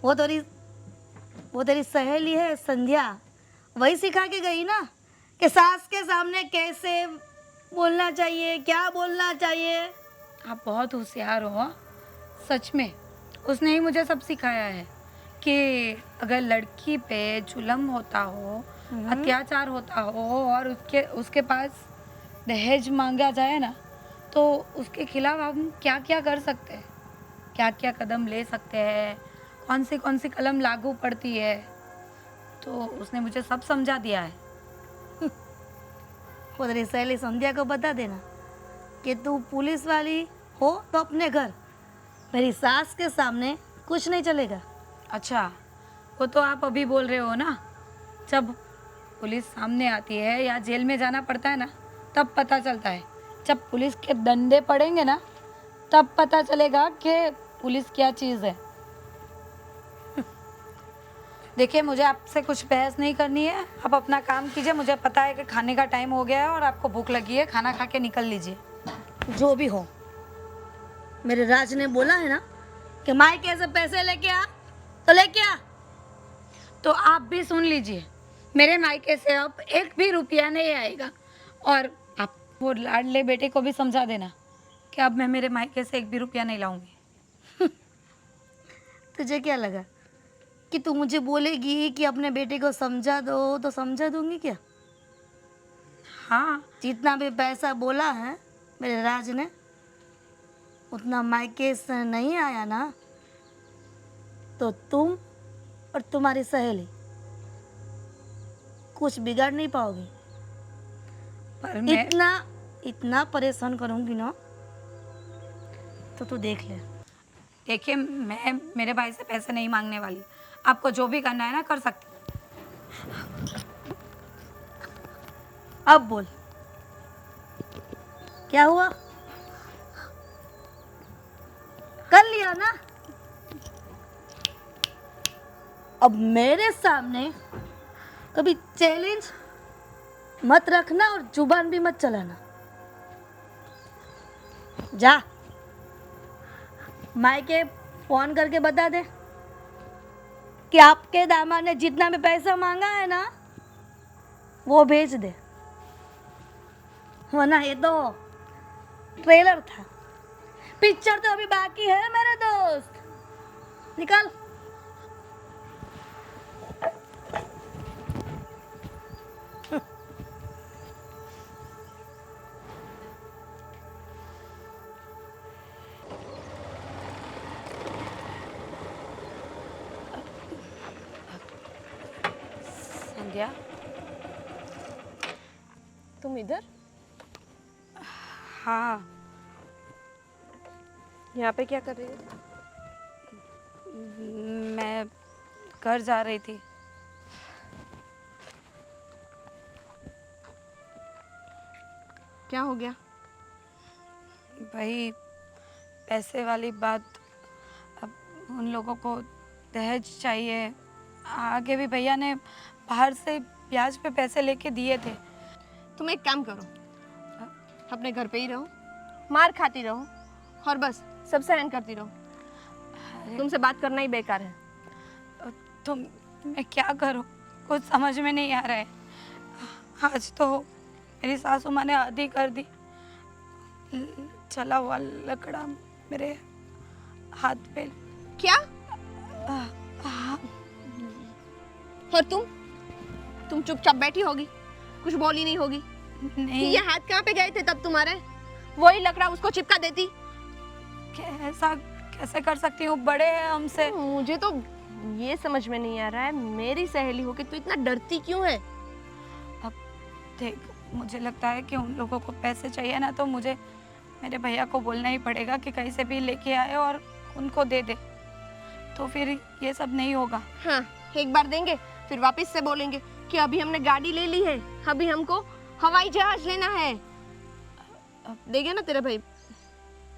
वो तेरी सहेली है संध्या, वही सिखा के गई ना कि सास के सामने कैसे बोलना चाहिए, क्या बोलना चाहिए। आप बहुत होशियार हो, हाँ? सच में उसने ही मुझे सब सिखाया है कि अगर लड़की पे जुल्म होता हो, अत्याचार होता हो और उसके पास दहेज मांगा जाए ना, तो उसके खिलाफ हम क्या क्या कर सकते हैं, क्या क्या कदम ले सकते हैं, कौन सी कलम लागू पड़ती है, तो उसने मुझे सब समझा दिया है। वो तेरी सहेली संध्या को बता देना कि तू पुलिस वाली हो तो अपने घर, मेरी सास के सामने कुछ नहीं चलेगा। अच्छा, वो तो आप अभी बोल रहे हो ना, जब पुलिस सामने आती है या जेल में जाना पड़ता है ना, तब पता चलता है। जब पुलिस के डंडे पड़ेंगे ना, तब पता चलेगा कि पुलिस क्या चीज़ है। देखिए मुझे आपसे कुछ बहस नहीं करनी है, आप अपना काम कीजिए। मुझे पता है कि खाने का टाइम हो गया है और आपको भूख लगी है, खाना खा के निकल लीजिए। जो भी हो, मेरे राज ने बोला है ना कि मायके से पैसे लेके आ, तो लेके आ। तो आप भी सुन लीजिए, मेरे मायके से अब 1 भी रुपया नहीं आएगा। और आप वो लाडले बेटे को भी समझा देना कि अब मैं मेरे मायके से 1 भी रुपया नहीं लाऊंगी। तुझे क्या लगा कि तू मुझे बोलेगी कि अपने बेटे को समझा दो, तो समझा दूंगी क्या? हाँ, जितना भी पैसा बोला है मेरे राज ने, उतना मायके से नहीं आया ना, तो तुम और तुम्हारी सहेली कुछ बिगाड़ नहीं पाओगी। पर मैं इतना परेशान करूंगी ना, तो तू देख ले। देखिए मैं मेरे भाई से पैसे नहीं मांगने वाली, आपको जो भी करना है ना कर सकते। अब बोल, क्या हुआ? कर लिया ना? अब मेरे सामने कभी चैलेंज मत रखना और जुबान भी मत चलाना। जा मायके फोन करके बता दे कि आपके दामाद ने जितना भी पैसा मांगा है ना वो भेज दे, वरना ये तो ट्रेलर था, पिक्चर तो अभी बाकी है मेरे दोस्त। निकल। संध्या, तुम इधर हाँ, यहाँ पे क्या कर रही हो? मैं घर जा रही थी। क्या हो गया? भाई पैसे वाली बात, अब उन लोगों को दहेज चाहिए। आगे भी भैया ने बाहर से ब्याज पे पैसे लेके दिए थे। तुम एक काम करो, अपने घर पे ही रहो, मार खाती रहो और बस सब सहन करती रहो। तुमसे बात करना ही बेकार है। तो मैं क्या करूं, कुछ समझ में नहीं आ रहा है। आज तो मेरी सासू माँ ने आधी कर दी। चला हुआ लकड़ा मेरे हाथ पे। क्या? हाँ, और तुम चुपचाप बैठी होगी, कुछ बोली नहीं होगी। नहीं, ये हाथ कहाँ पे गए थे तब तुम्हारे? वही लकड़ा उसको चिपका देती। कैसा कैसे कर सकती हूँ, बड़े हैं हमसे। मुझे तो ये समझ में नहीं आ रहा है, मेरी सहेली हो के तू इतना डरती क्यों है? अब देख, मुझे लगता है कि उन लोगों को पैसे चाहिए ना, तो मुझे मेरे भैया को बोलना ही पड़ेगा कि कहीं से भी लेके आए और उनको दे दे, तो फिर ये सब नहीं होगा। हाँ, एक बार देंगे फिर वापस से बोलेंगे कि अभी हमने गाड़ी ले ली है, अभी हमको हवाई जहाज लेना है। देंगे ना तेरे भाई,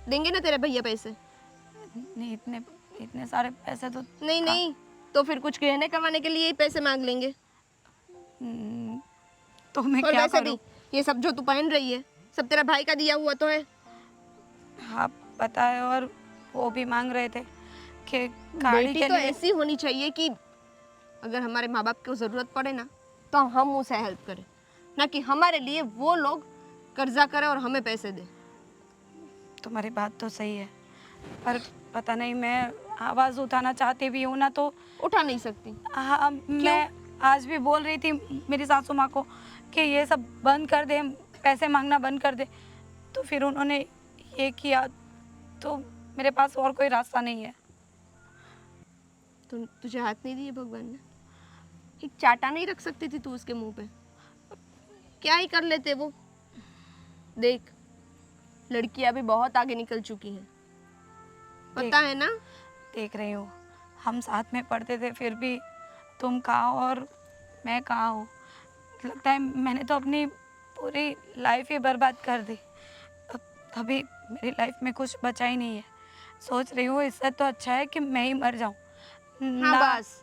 देंगे ना तेरे भैया पैसे? नहीं, इतने इतने सारे पैसे तो नहीं, तो फिर कुछ गहने करवाने के लिए ही पैसे मांग लेंगे। तो मैं और क्या वैसे करूं? भी ये सब जो तू पहन रही है सब तेरा भाई का दिया हुआ तो है। हाँ पता है, और वो भी मांग रहे थे कि गाड़ी बेटी के तो लिए। ऐसी होनी चाहिए कि अगर हमारे माँ बाप को ज़रूरत पड़े ना तो हम उसे हेल्प करें, ना कि हमारे लिए वो लोग कर्जा करें और हमें पैसे दें। तुम्हारी बात तो सही है, पर पता नहीं, मैं आवाज़ उठाना चाहती भी हूँ ना तो। उठा नहीं सकती। हाँ, मैं आज भी बोल रही थी मेरी सासू माँ को कि ये सब बंद कर दे, पैसे मांगना बंद कर दे, तो फिर उन्होंने ये किया, तो मेरे पास और कोई रास्ता नहीं है। तुझे हाथ नहीं दिए भगवान ने? एक चाटा नहीं रख सकती थी तू उसके मुंह पे? क्या ही कर लेते वो। देख, लड़कियां भी बहुत आगे निकल चुकी हैं, पता है ना? देख रही हूँ, हम साथ में पढ़ते थे, फिर भी तुम कहाँ और मैं कहाँ हूँ। लगता है मैंने तो अपनी पूरी लाइफ ही बर्बाद कर दी। अभी मेरी लाइफ में कुछ बचा ही नहीं है। सोच रही हूँ इससे तो अच्छा है कि मैं ही मर जाऊँ। हाँ बस,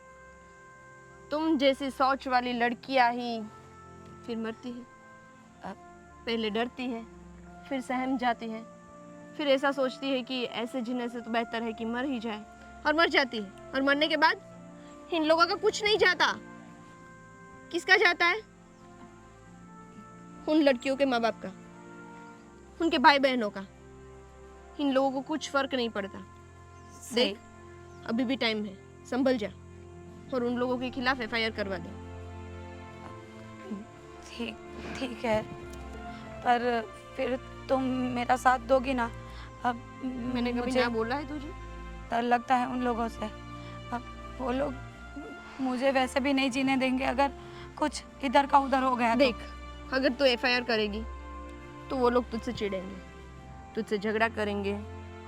तुम जैसी सोच वाली लड़कियां ही फिर मरती है। पहले डरती है, फिर सहम जाती है, फिर ऐसा सोचती है कि ऐसे जीने से तो बेहतर है कि मर ही जाए, और मर जाती है। और मरने के बाद इन लोगों का कुछ नहीं जाता। किसका जाता है? उन लड़कियों के माँ बाप का, उनके भाई बहनों का। इन लोगों को कुछ फर्क नहीं पड़ता। देख, अभी भी टाइम है, संभल जा और उन लोगों के खिलाफ एफआईआर करवा दे। ठीक है, पर फिर तुम मेरा साथ दोगी ना? अब मैंने कभी मुझे ना बोला है तुझे? डर लगता है उन लोगों से। अब वो लोग मुझे वैसे भी नहीं जीने देंगे अगर कुछ इधर का उधर हो गया। देख, अगर तू एफआईआर करेगी तो वो लोग तुझसे चिढ़ेंगे, तुझसे झगड़ा करेंगे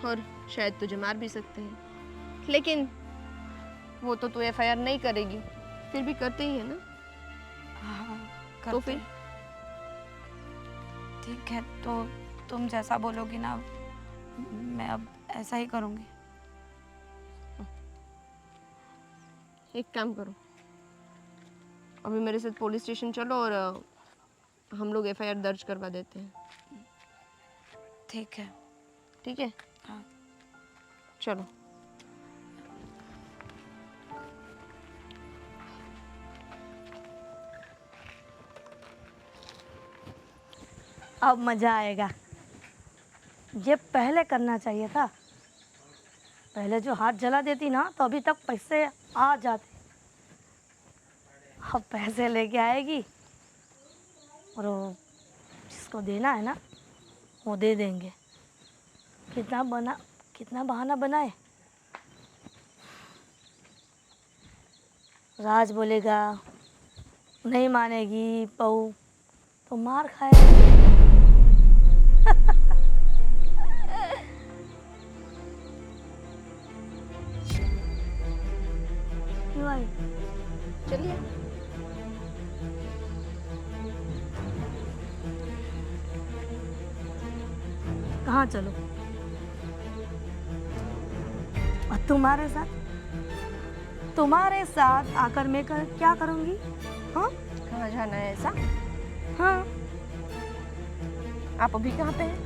और शायद तुझे मार भी सकते हैं। लेकिन वो तो तू एफआईआर नहीं करेगी, फिर भी करते ही है ना? हाँ, तो करते फिर हैं। ठीक है, तो तुम जैसा बोलोगी ना, मैं अब ऐसा ही करूँगी। एक काम करो, अभी मेरे साथ पुलिस स्टेशन चलो और हम लोग एफआईआर दर्ज करवा देते हैं। ठीक है। ठीक है? हाँ। चलो। अब मज़ा आएगा। ये पहले करना चाहिए था। पहले जो हाथ जला देती ना तो अभी तक पैसे आ जाते। अब पैसे लेके आएगी और वो जिसको देना है ना वो दे देंगे। कितना बहाना बनाए। राज बोलेगा, नहीं मानेगी बहू तो मार खाएगी। क्यों आई? चलिए। कहाँ चलो? और तुम्हारे साथ आकर मैं क्या करूँगी? हाँ कहाँ जाना है ऐसा? हाँ, आप अभी कहाँ पे हैं?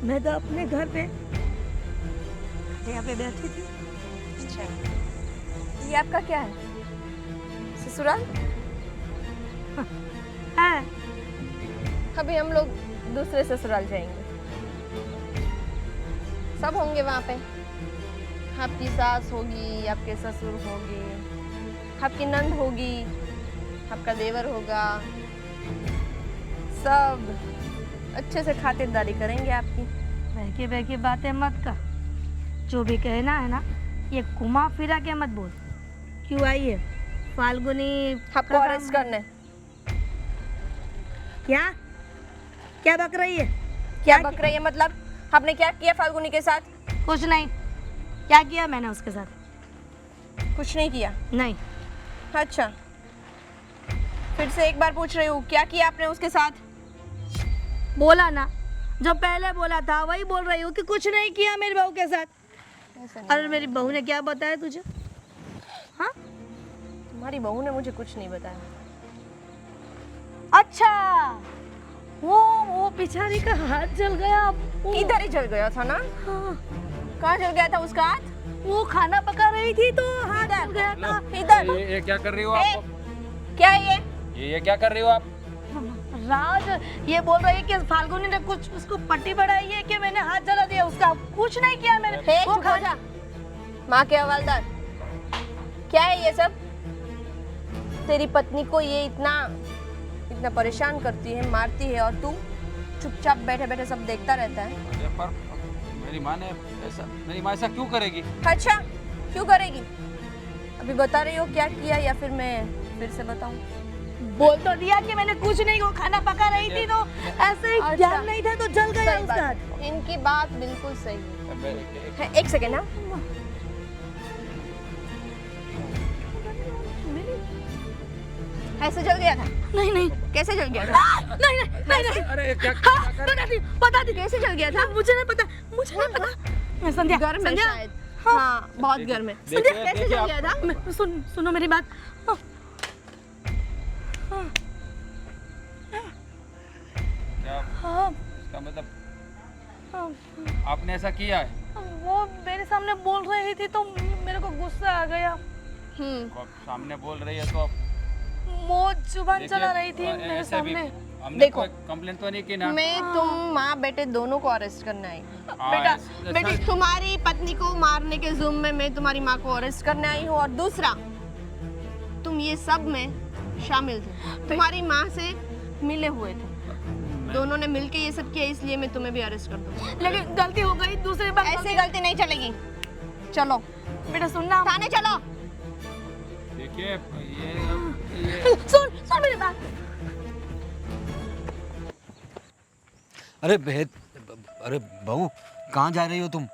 मैं तो अपने घर पे यहाँ पे बैठी थी। अच्छा, ये आपका क्या है? ससुराल? है अभी हम लोग दूसरे ससुराल जाएंगे। सब होंगे वहाँ पे। आपकी सास होगी, आपके ससुर होंगे, आपकी नंद होगी, आपका देवर होगा। सब अच्छे से खातिरदारी करेंगे आपकी। बहकी बहकी बातें मत कर। जो भी कहना है ना ये घुमा फिरा के मत बोल। क्यों आई है फाल्गुनी? आपको अरेस्ट करना है। क्या बक रही है? क्या बक रही है मतलब? आपने क्या किया फाल्गुनी के साथ? कुछ नहीं। क्या किया मैंने उसके साथ? कुछ नहीं किया। नहीं। अच्छा, फिर से एक बार पूछ रही हूँ, क्या किया आपने उसके साथ? बोला ना, जो पहले बोला था वही बोल रही हूँ कि कुछ नहीं किया मेरी बहू के साथ। ऐसा नहीं। और मेरी बहू ने क्या बताया तुझे? हाँ, तुम्हारी बहू ने मुझे कुछ नहीं बताया। अच्छा, वो बेचारी का हाथ जल गया। इधर ही जल गया था ना? हाँ, कहाँ जल गया था उसका हाथ? वो खाना पका रही थी तो हाथ जल गया था। इधर। ये क्या कर रही हो ए, आप? क्या है ये क्या कर रही हो आप? राज ये बोल रही है कि फाल्गुनी ने कुछ उसको पट्टी बढ़ाई है कि मैंने हाथ जला दिया उसका। कुछ नहीं किया मैंने। हे, वो चुप हो जा। माँ के हवालदार, क्या है ये सब? तेरी पत्नी को ये इतना परेशान करती है, मारती है, और तू चुपचाप बैठे बैठे सब देखता रहता है। अरे पर मेरी माँ ऐसा क्यों करेगी? अच्छा, क्यों करेगी? अभी बता रही हो क्या किया, या फिर मैं फिर से बताऊं? बोल तो दिया कि मैंने कुछ नहीं, वो खाना पका रही थी तो ऐसे ही अच्छा। ध्यान नहीं था तो जल गया सही उसका बात। हाथ। इनकी बात बिल्कुल सही है। एक सेकेंड ना। ऐसे जल गया था? नहीं कैसे जल गया था? नहीं। अरे क्या बता दी कैसे जल गया था? मुझे नहीं पता। संध्या, गर्म है संध्या, शायद। हाँ, बहुत गर्म है। देखिए, कैसे देखिए जल गया था? सुनो मेरी बात। क्या हाँ, इसका मतलब हाँ, आपने ऐसा किया है? वो मेरे सामने बोल रही थी तो मेरे को गुस्सा आ गया। आप सामने बोल रही है तो आप वो जुबान देखिए, चला रही थी ऐसे मेरे भी सामने। हमने देखो, कोई कंप्लेंट तो नहीं की ना? मैं तुम माँ बेटे दोनों को अरेस्ट करने आई हूँ। बेटा बेटी, तुम्हारी पत्नी को मारने के जुर्म में मैं तुम्हारी माँ को अरेस्ट करने आई हूँ, और दूसरा, तुम ये सब में शामिल थे, तुम्हारी माँ से मिले हुए थे, दोनों ने मिलके ये सब किया, इसलिए मैं तुम्हें भी अरेस्ट कर दूँगी। लेकिन गलती हो गई, दूसरी बार ऐसी गलती नहीं चलेगी। चलो बेटा सुनना। थाने चलो। देखिए ये सुन मेरी बात। अरे अरे बहू, कहाँ जा रही हो तुम?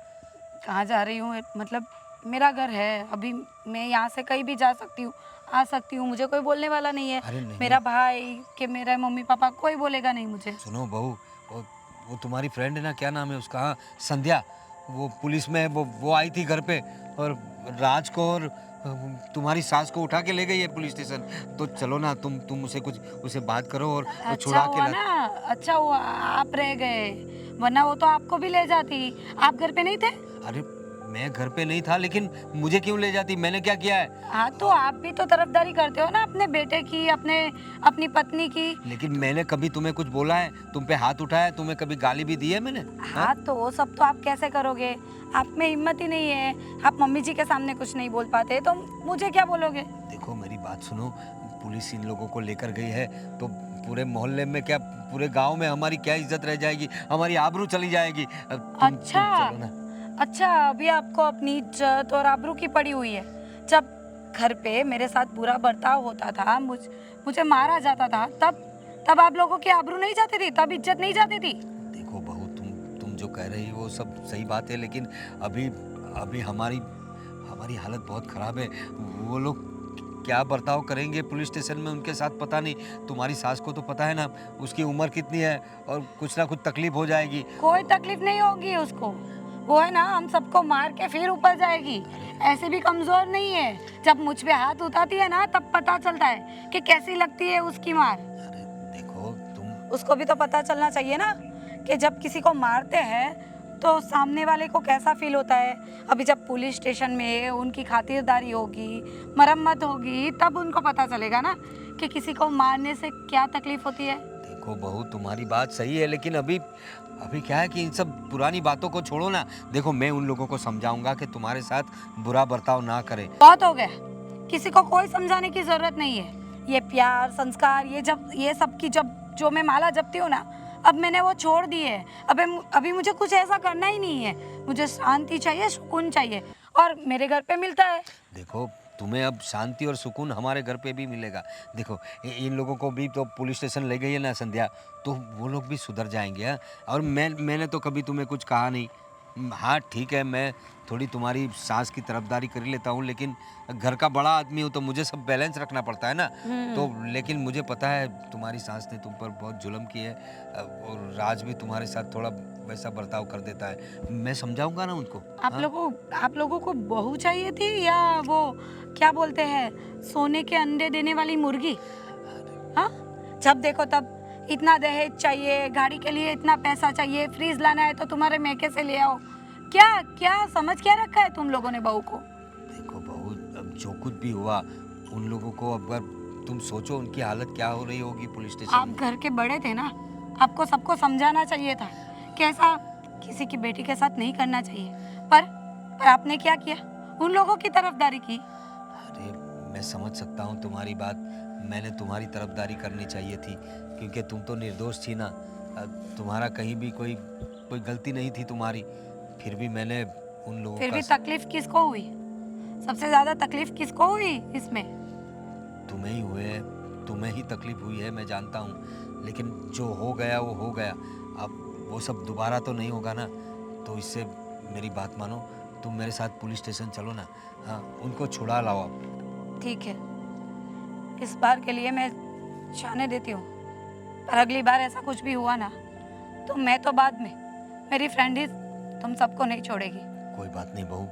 कहाँ जा रही हूँ मतलब मेरा घर है, अभी मैं यहाँ से कहीं भी जा सकती हूँ, आ सकती हूँ, मुझे कोई बोलने वाला नहीं है। अरे नहीं। मेरा भाई कि मेरा मम्मी पापा कोई बोलेगा नहीं मुझे। सुनो बहू, वो तुम्हारी फ्रेंड है ना, क्या नाम है उसका? हाँ, संध्या, वो पुलिस में है, वो आई थी घर पे और राज को और तुम्हारी सास को उठा के ले गई है पुलिस स्टेशन। तो चलो ना, तुम उसे बात करो और अच्छा छुड़ा के हुआ ला। ना, अच्छा हुआ आप रह गए, वरना वो तो आपको भी ले जाती। आप घर पे नहीं थे? अरे मैं घर पे नहीं था, लेकिन मुझे क्यों ले जाती? मैंने क्या किया है? हाँ तो आप भी तो तरफदारी करते हो ना अपने बेटे की, अपनी पत्नी की। लेकिन मैंने कभी तुम्हें कुछ बोला है? तुम पे हाथ उठाया? तुम्हें कभी गाली भी दी है मैंने? हाँ तो वो सब तो आप कैसे करोगे, आप में हिम्मत ही नहीं है, आप मम्मी जी के सामने कुछ नहीं बोल पाते तो मुझे क्या बोलोगे? देखो मेरी बात सुनो, पुलिस इन लोगों को लेकर गई है तो पूरे मोहल्ले में क्या, पूरे गांव में हमारी क्या इज्जत रह जाएगी, हमारी आबरू चली जाएगी। तुम चलो ना। अच्छा अभी आपको अपनी इज्जत और आबरू की पड़ी हुई है। जब घर पे मेरे साथ बुरा बर्ताव होता था, मुझे मारा जाता था, तब आप लोगों की आबरू नहीं जाती थी, तब इज्जत नहीं जाती थी। देखो बहू, तुम जो कह रही हो वो सब सही बात है, लेकिन अभी हमारी हालत बहुत खराब है। वो लोग क्या बर्ताव करेंगे पुलिस स्टेशन में उनके साथ पता नहीं। तुम्हारी सास को तो पता है ना उसकी उम्र कितनी है, और कुछ ना कुछ तकलीफ हो जाएगी। कोई तकलीफ नहीं होगी उसको, वो है ना हम सबको मार के फिर ऊपर जाएगी, ऐसे भी कमजोर नहीं है। जब मुझ पे हाथ उठाती है ना तब पता चलता है कि कैसी लगती है उसकी मार। अरे देखो तुम, उसको भी तो पता चलना चाहिए ना कि जब किसी को मारते हैं तो सामने वाले को कैसा फील होता है। अभी जब पुलिस स्टेशन में उनकी खातिरदारी होगी, मरम्मत होगी, तब उनको पता चलेगा ना कि किसी को मारने से क्या तकलीफ होती है। देखो बहू तुम्हारी बात सही है, लेकिन अभी क्या है कि इन सब पुरानी बातों को छोड़ो ना। देखो मैं उन लोगों को समझाऊंगा कि तुम्हारे साथ बुरा बर्ताव ना करें। बहुत हो गया, किसी को कोई समझाने की जरूरत नहीं है। ये प्यार संस्कार ये सब की जो मैं माला जपती हूँ ना, अब मैंने वो छोड़ दी है। अभी मुझे कुछ ऐसा करना ही नहीं है। मुझे शांति चाहिए, सुकून चाहिए, और मेरे घर पे मिलता है। देखो तुम्हें अब शांति और सुकून हमारे घर पे भी मिलेगा। देखो इन लोगों को भी तो पुलिस स्टेशन ले गई है ना संध्या, तो वो लोग भी सुधर जाएंगे। हाँ, और मैंने तो कभी तुम्हें कुछ कहा नहीं। हाँ ठीक है, मैं थोड़ी तुम्हारी सास की तरफदारी कर लेता हूँ, लेकिन घर का बड़ा आदमी हूँ तो मुझे सब बैलेंस रखना पड़ता है ना। तो लेकिन मुझे पता है तुम्हारी सास ने तुम पर बहुत जुल्म की है, और राज भी तुम्हारे साथ थोड़ा वैसा बर्ताव कर देता है। मैं समझाऊंगा ना उनको। आप लोगों को बहू चाहिए थी, या वो क्या बोलते हैं सोने के अंडे देने वाली मुर्गी? हाँ, जब देखो तब इतना दहेज चाहिए, गाड़ी के लिए इतना पैसा चाहिए, फ्रीज लाना है तो तुम्हारे मैके से ले आओ। क्या समझ क्या रखा है तुम लोगों ने बहू को? देखो बहू, अब जो कुछ भी हुआ उन लोगों को, अगर तुम सोचो उनकी हालत क्या हो रही होगी पुलिस स्टेशन आप में। घर के बड़े थे ना, आपको सबको समझाना चाहिए था कि ऐसा किसी की बेटी के साथ नहीं करना चाहिए। पर आपने क्या किया? उन लोगों की तरफदारी की। अरे मैं समझ सकता हूँ तुम्हारी बात, मैंने तुम्हारी तरफदारी करनी चाहिए थी, क्योंकि तुम तो निर्दोष थी ना। तुम्हारा कहीं भी कोई गलती नहीं थी तुम्हारी, फिर भी मैंने उन लोगों फिर का भी तकलीफ किसको हुई? सबसे ज्यादा तकलीफ किसको हुई इसमें? तुम्हें ही हुए, तुम्हें ही तकलीफ हुई है, मैं जानता हूँ, लेकिन जो हो गया वो हो गया। अब वो सब दोबारा तो नहीं होगा ना। तो इससे मेरी बात मानो, तुम मेरे साथ पुलिस स्टेशन चलो ना। हाँ, उनको छुड़ा लाओ आप। ठीक है, इस बार के लिए मैं जाने देती हूँ, पर अगली बार ऐसा कुछ भी हुआ ना तो मैं तो बाद में, मेरी फ्रेंड ही तुम सबको नहीं छोड़ेगी। कोई बात नहीं बहू,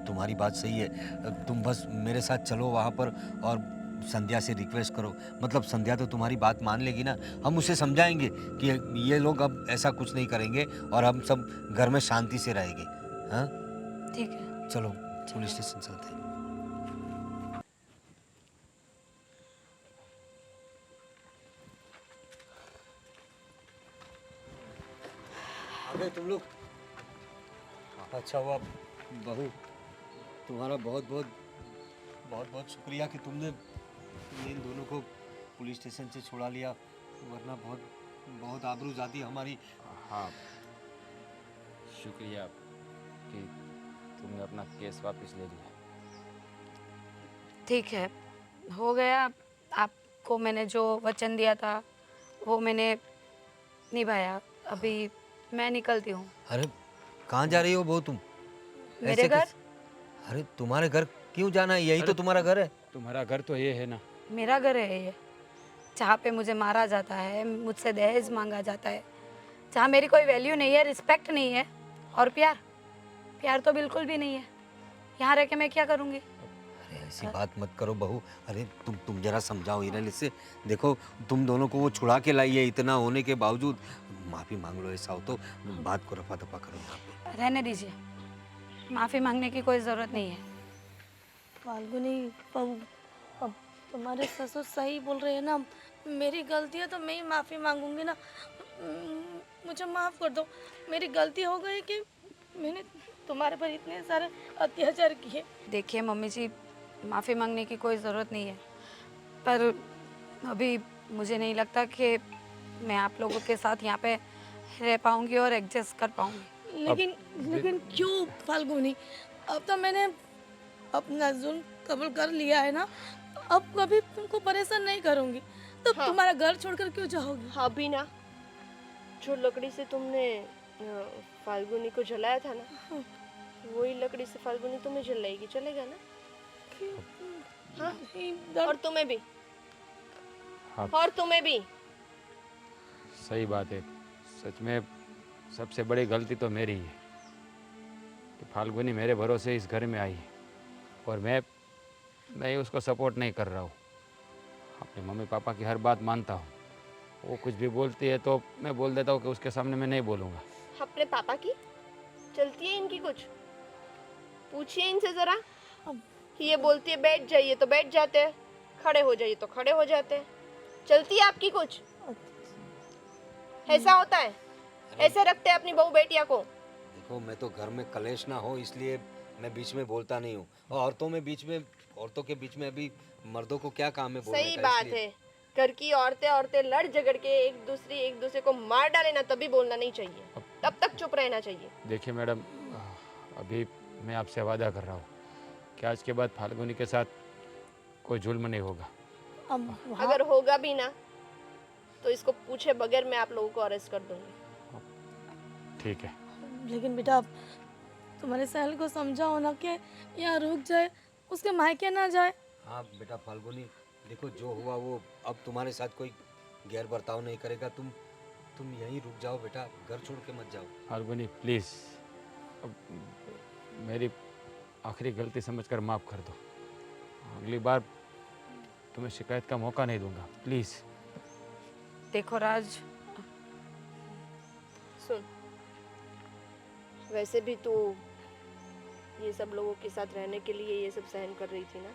तुम्हारी बात सही है। तुम बस मेरे साथ चलो वहाँ पर, और संध्या से रिक्वेस्ट करो। मतलब संध्या तो तुम्हारी बात मान लेगी ना। हम उसे समझाएंगे कि ये लोग अब ऐसा कुछ नहीं करेंगे, और हम सब घर में शांति से रहेंगे। हाँ ठीक है, चलो पुलिस स्टेशन चलते हैं। अबे तुम लोग, अच्छा हुआ बहू, तुम्हारा बहुत बहुत शुक्रिया कि तुमने इन दोनों को पुलिस स्टेशन से छुड़ा लिया, वरना बहुत आबरू जाती हमारी। हाँ, शुक्रिया कि तुमने अपना केस वापस ले लिया। ठीक है, हो गया। आपको मैंने जो वचन दिया था वो मैंने निभाया। अभी मैं निकलती हूँ। अरे कहाँ जा रही हो बहू तुम? मेरे ऐसे घर? अरे तुम्हारे घर क्यों जाना है? यही तो तुम्हारा घर है। तुम्हारा घर तो ये है ना। मेरा घर है ये, जहाँ पे मुझे मारा जाता है, मुझसे दहेज मांगा जाता है, जहाँ मेरी कोई वैल्यू नहीं है, रिस्पेक्ट नहीं है, और प्यार तो बिल्कुल भी नहीं है। यहाँ रह के मैं क्या करूँगी? अरे ऐसी बात मत करो बहू। अरे तुम जरा समझाओ हिरल से। देखो तुम दोनों को वो छुड़ा के लाई है, इतना होने के बावजूद। माफ़ी मांग लो, ऐसा हो तो बात को रफा दफा करो यहाँ पे। रहने दीजिए, माफ़ी मांगने की कोई ज़रूरत नहीं है। फाल्गुनी बहू, अब तुम्हारे ससुर सही बोल रहे हैं ना, मेरी गलती है तो मैं ही माफ़ी मांगूंगी ना। मुझे माफ़ कर दो, मेरी गलती हो गई कि मैंने तुम्हारे पर इतने सारे अत्याचार किए। देखिए मम्मी जी, माफ़ी मांगने की कोई ज़रूरत नहीं है, पर अभी मुझे नहीं लगता कि मैं आप लोगों के साथ यहाँ पे रह पाऊँगी और एडजस्ट कर पाऊँगी। लेकिन क्यों फाल्गुनी? अब तो मैंने अपना जुल्म कबूल कर लिया है ना, अब कभी तुमको परेशान नहीं करूंगी। तो हाँ। तुम्हारा घर छोड़कर क्यों जाओगी? हाँ भी ना, जो लकड़ी से तुमने फाल्गुनी को जलाया था ना, वही लकड़ी से फाल्गुनी तुम्हें जलाएगी, चलेगा ना? हाँ, और तुम्हें भी, हाँ। और तुम्हें भी। सही बात है। सच में सबसे बड़ी गलती तो मेरी है कि फाल्गुनी मेरे भरोसे इस घर में आई है और मैं उसको सपोर्ट नहीं कर रहा हूँ। अपने मम्मी पापा की हर बात मानता हूँ। वो कुछ भी बोलती है तो मैं बोल देता हूँ कि उसके सामने मैं नहीं बोलूँगा। अपने पापा की चलती है इनकी कुछ? पूछिए इनसे जरा। ये बोलती है बैठ जाइए तो बैठ जाते हैं, खड़े हो जाइए तो खड़े हो जाते हैं। चलती है आपकी कुछ? ऐसा होता है? ऐसे रखते हैं अपनी बहू बेटिया को? देखो, मैं तो घर में कलेश ना हो इसलिए मैं बीच में बोलता नहीं हूँ। और औरतों के बीच में अभी मर्दों को क्या काम है बोलने सही का, बात इसलिए। है। घर की औरतें लड़ झगड़ के एक दूसरे को मार डाले ना, तभी बोलना नहीं चाहिए, तब तक चुप रहना चाहिए। देखिए मैडम, अभी मैं आपसे वादा कर रहा हूँ कि आज के बाद फाल्गुनी के साथ कोई जुल्म नहीं होगा। अगर होगा भी ना तो इसको पूछे बगैर मैं आप लोगों को अरेस्ट कर दूंगी। ठीक है। लेकिन बेटा, अब तुम्हारे सहेल को समझाओ ना कि यहाँ रुक जाए, उसके मायके ना जाए। हाँ बेटा फाल्गुनी, देखो जो हुआ वो अब तुम्हारे साथ कोई गैर बर्ताव नहीं करेगा। तुम यहीं रुक जाओ बेटा, घर छोड़ के मत जाओ। फाल्गुनी प्लीज़, अब मेरी आखिरी गलती समझकर माफ़ कर दो। अगली बार तुम्हें शिकायत का मौका नहीं दूंगा, प्लीज़। देखो राज, सुन, वैसे भी तू ये सब लोगों के साथ रहने के लिए ये सब सहन कर रही थी ना,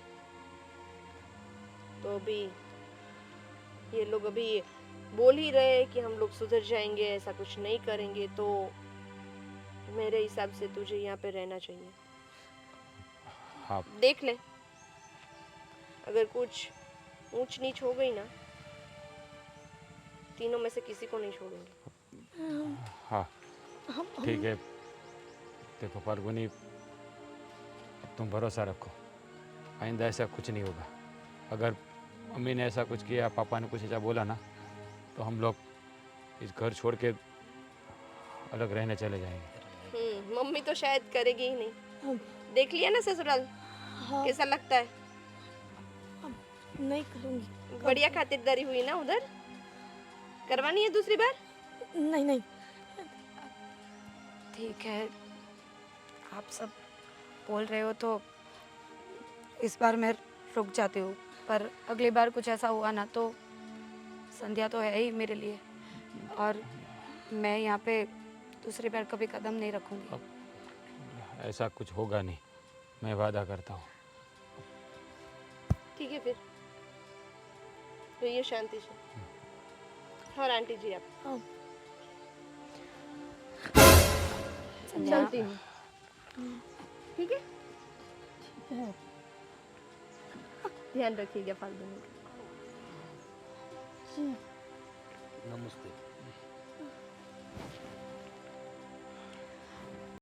तो अभी ये लोग अभी बोल ही रहे हैं कि हम लोग सुधर जाएंगे, ऐसा कुछ नहीं करेंगे, तो मेरे हिसाब से तुझे यहाँ पे रहना चाहिए। हाँ। देख ले, अगर कुछ ऊंच नीच हो गई ना, तीनों में से किसी को नहीं छोड़ूंगी। हाँ ठीक है। देखो फाल्गुनी, अब तुम भरोसा रखो, आइंदा ऐसा कुछ नहीं होगा। अगर मम्मी ने ऐसा कुछ किया, पापा ने कुछ ऐसा बोला ना, तो हम लोग इस घर छोड़ के अलग रहने चले जाएंगे। मम्मी तो शायद करेगी ही नहीं। देख लिया ना ससुराल, कैसा लगता है? नहीं करूँगी। बढ़िया खातिरदारी हुई ना उधर? करवानी है दूसरी बार? नहीं। ठीक है, आप सब बोल रहे हो तो इस बार मैं रुक जाती हूँ, पर अगली बार कुछ ऐसा हुआ ना तो संध्या तो है ही मेरे लिए, और मैं यहाँ पे दूसरी बार कभी कदम नहीं रखूँगी। ऐसा कुछ होगा नहीं, मैं वादा करता हूँ। ठीक है, फिर रहिए शांति से। और आंटी जी आप? संध्या, चलती हूँ। ठीक है? ध्यान रखिएगा फाल्गुनी। नमस्ते।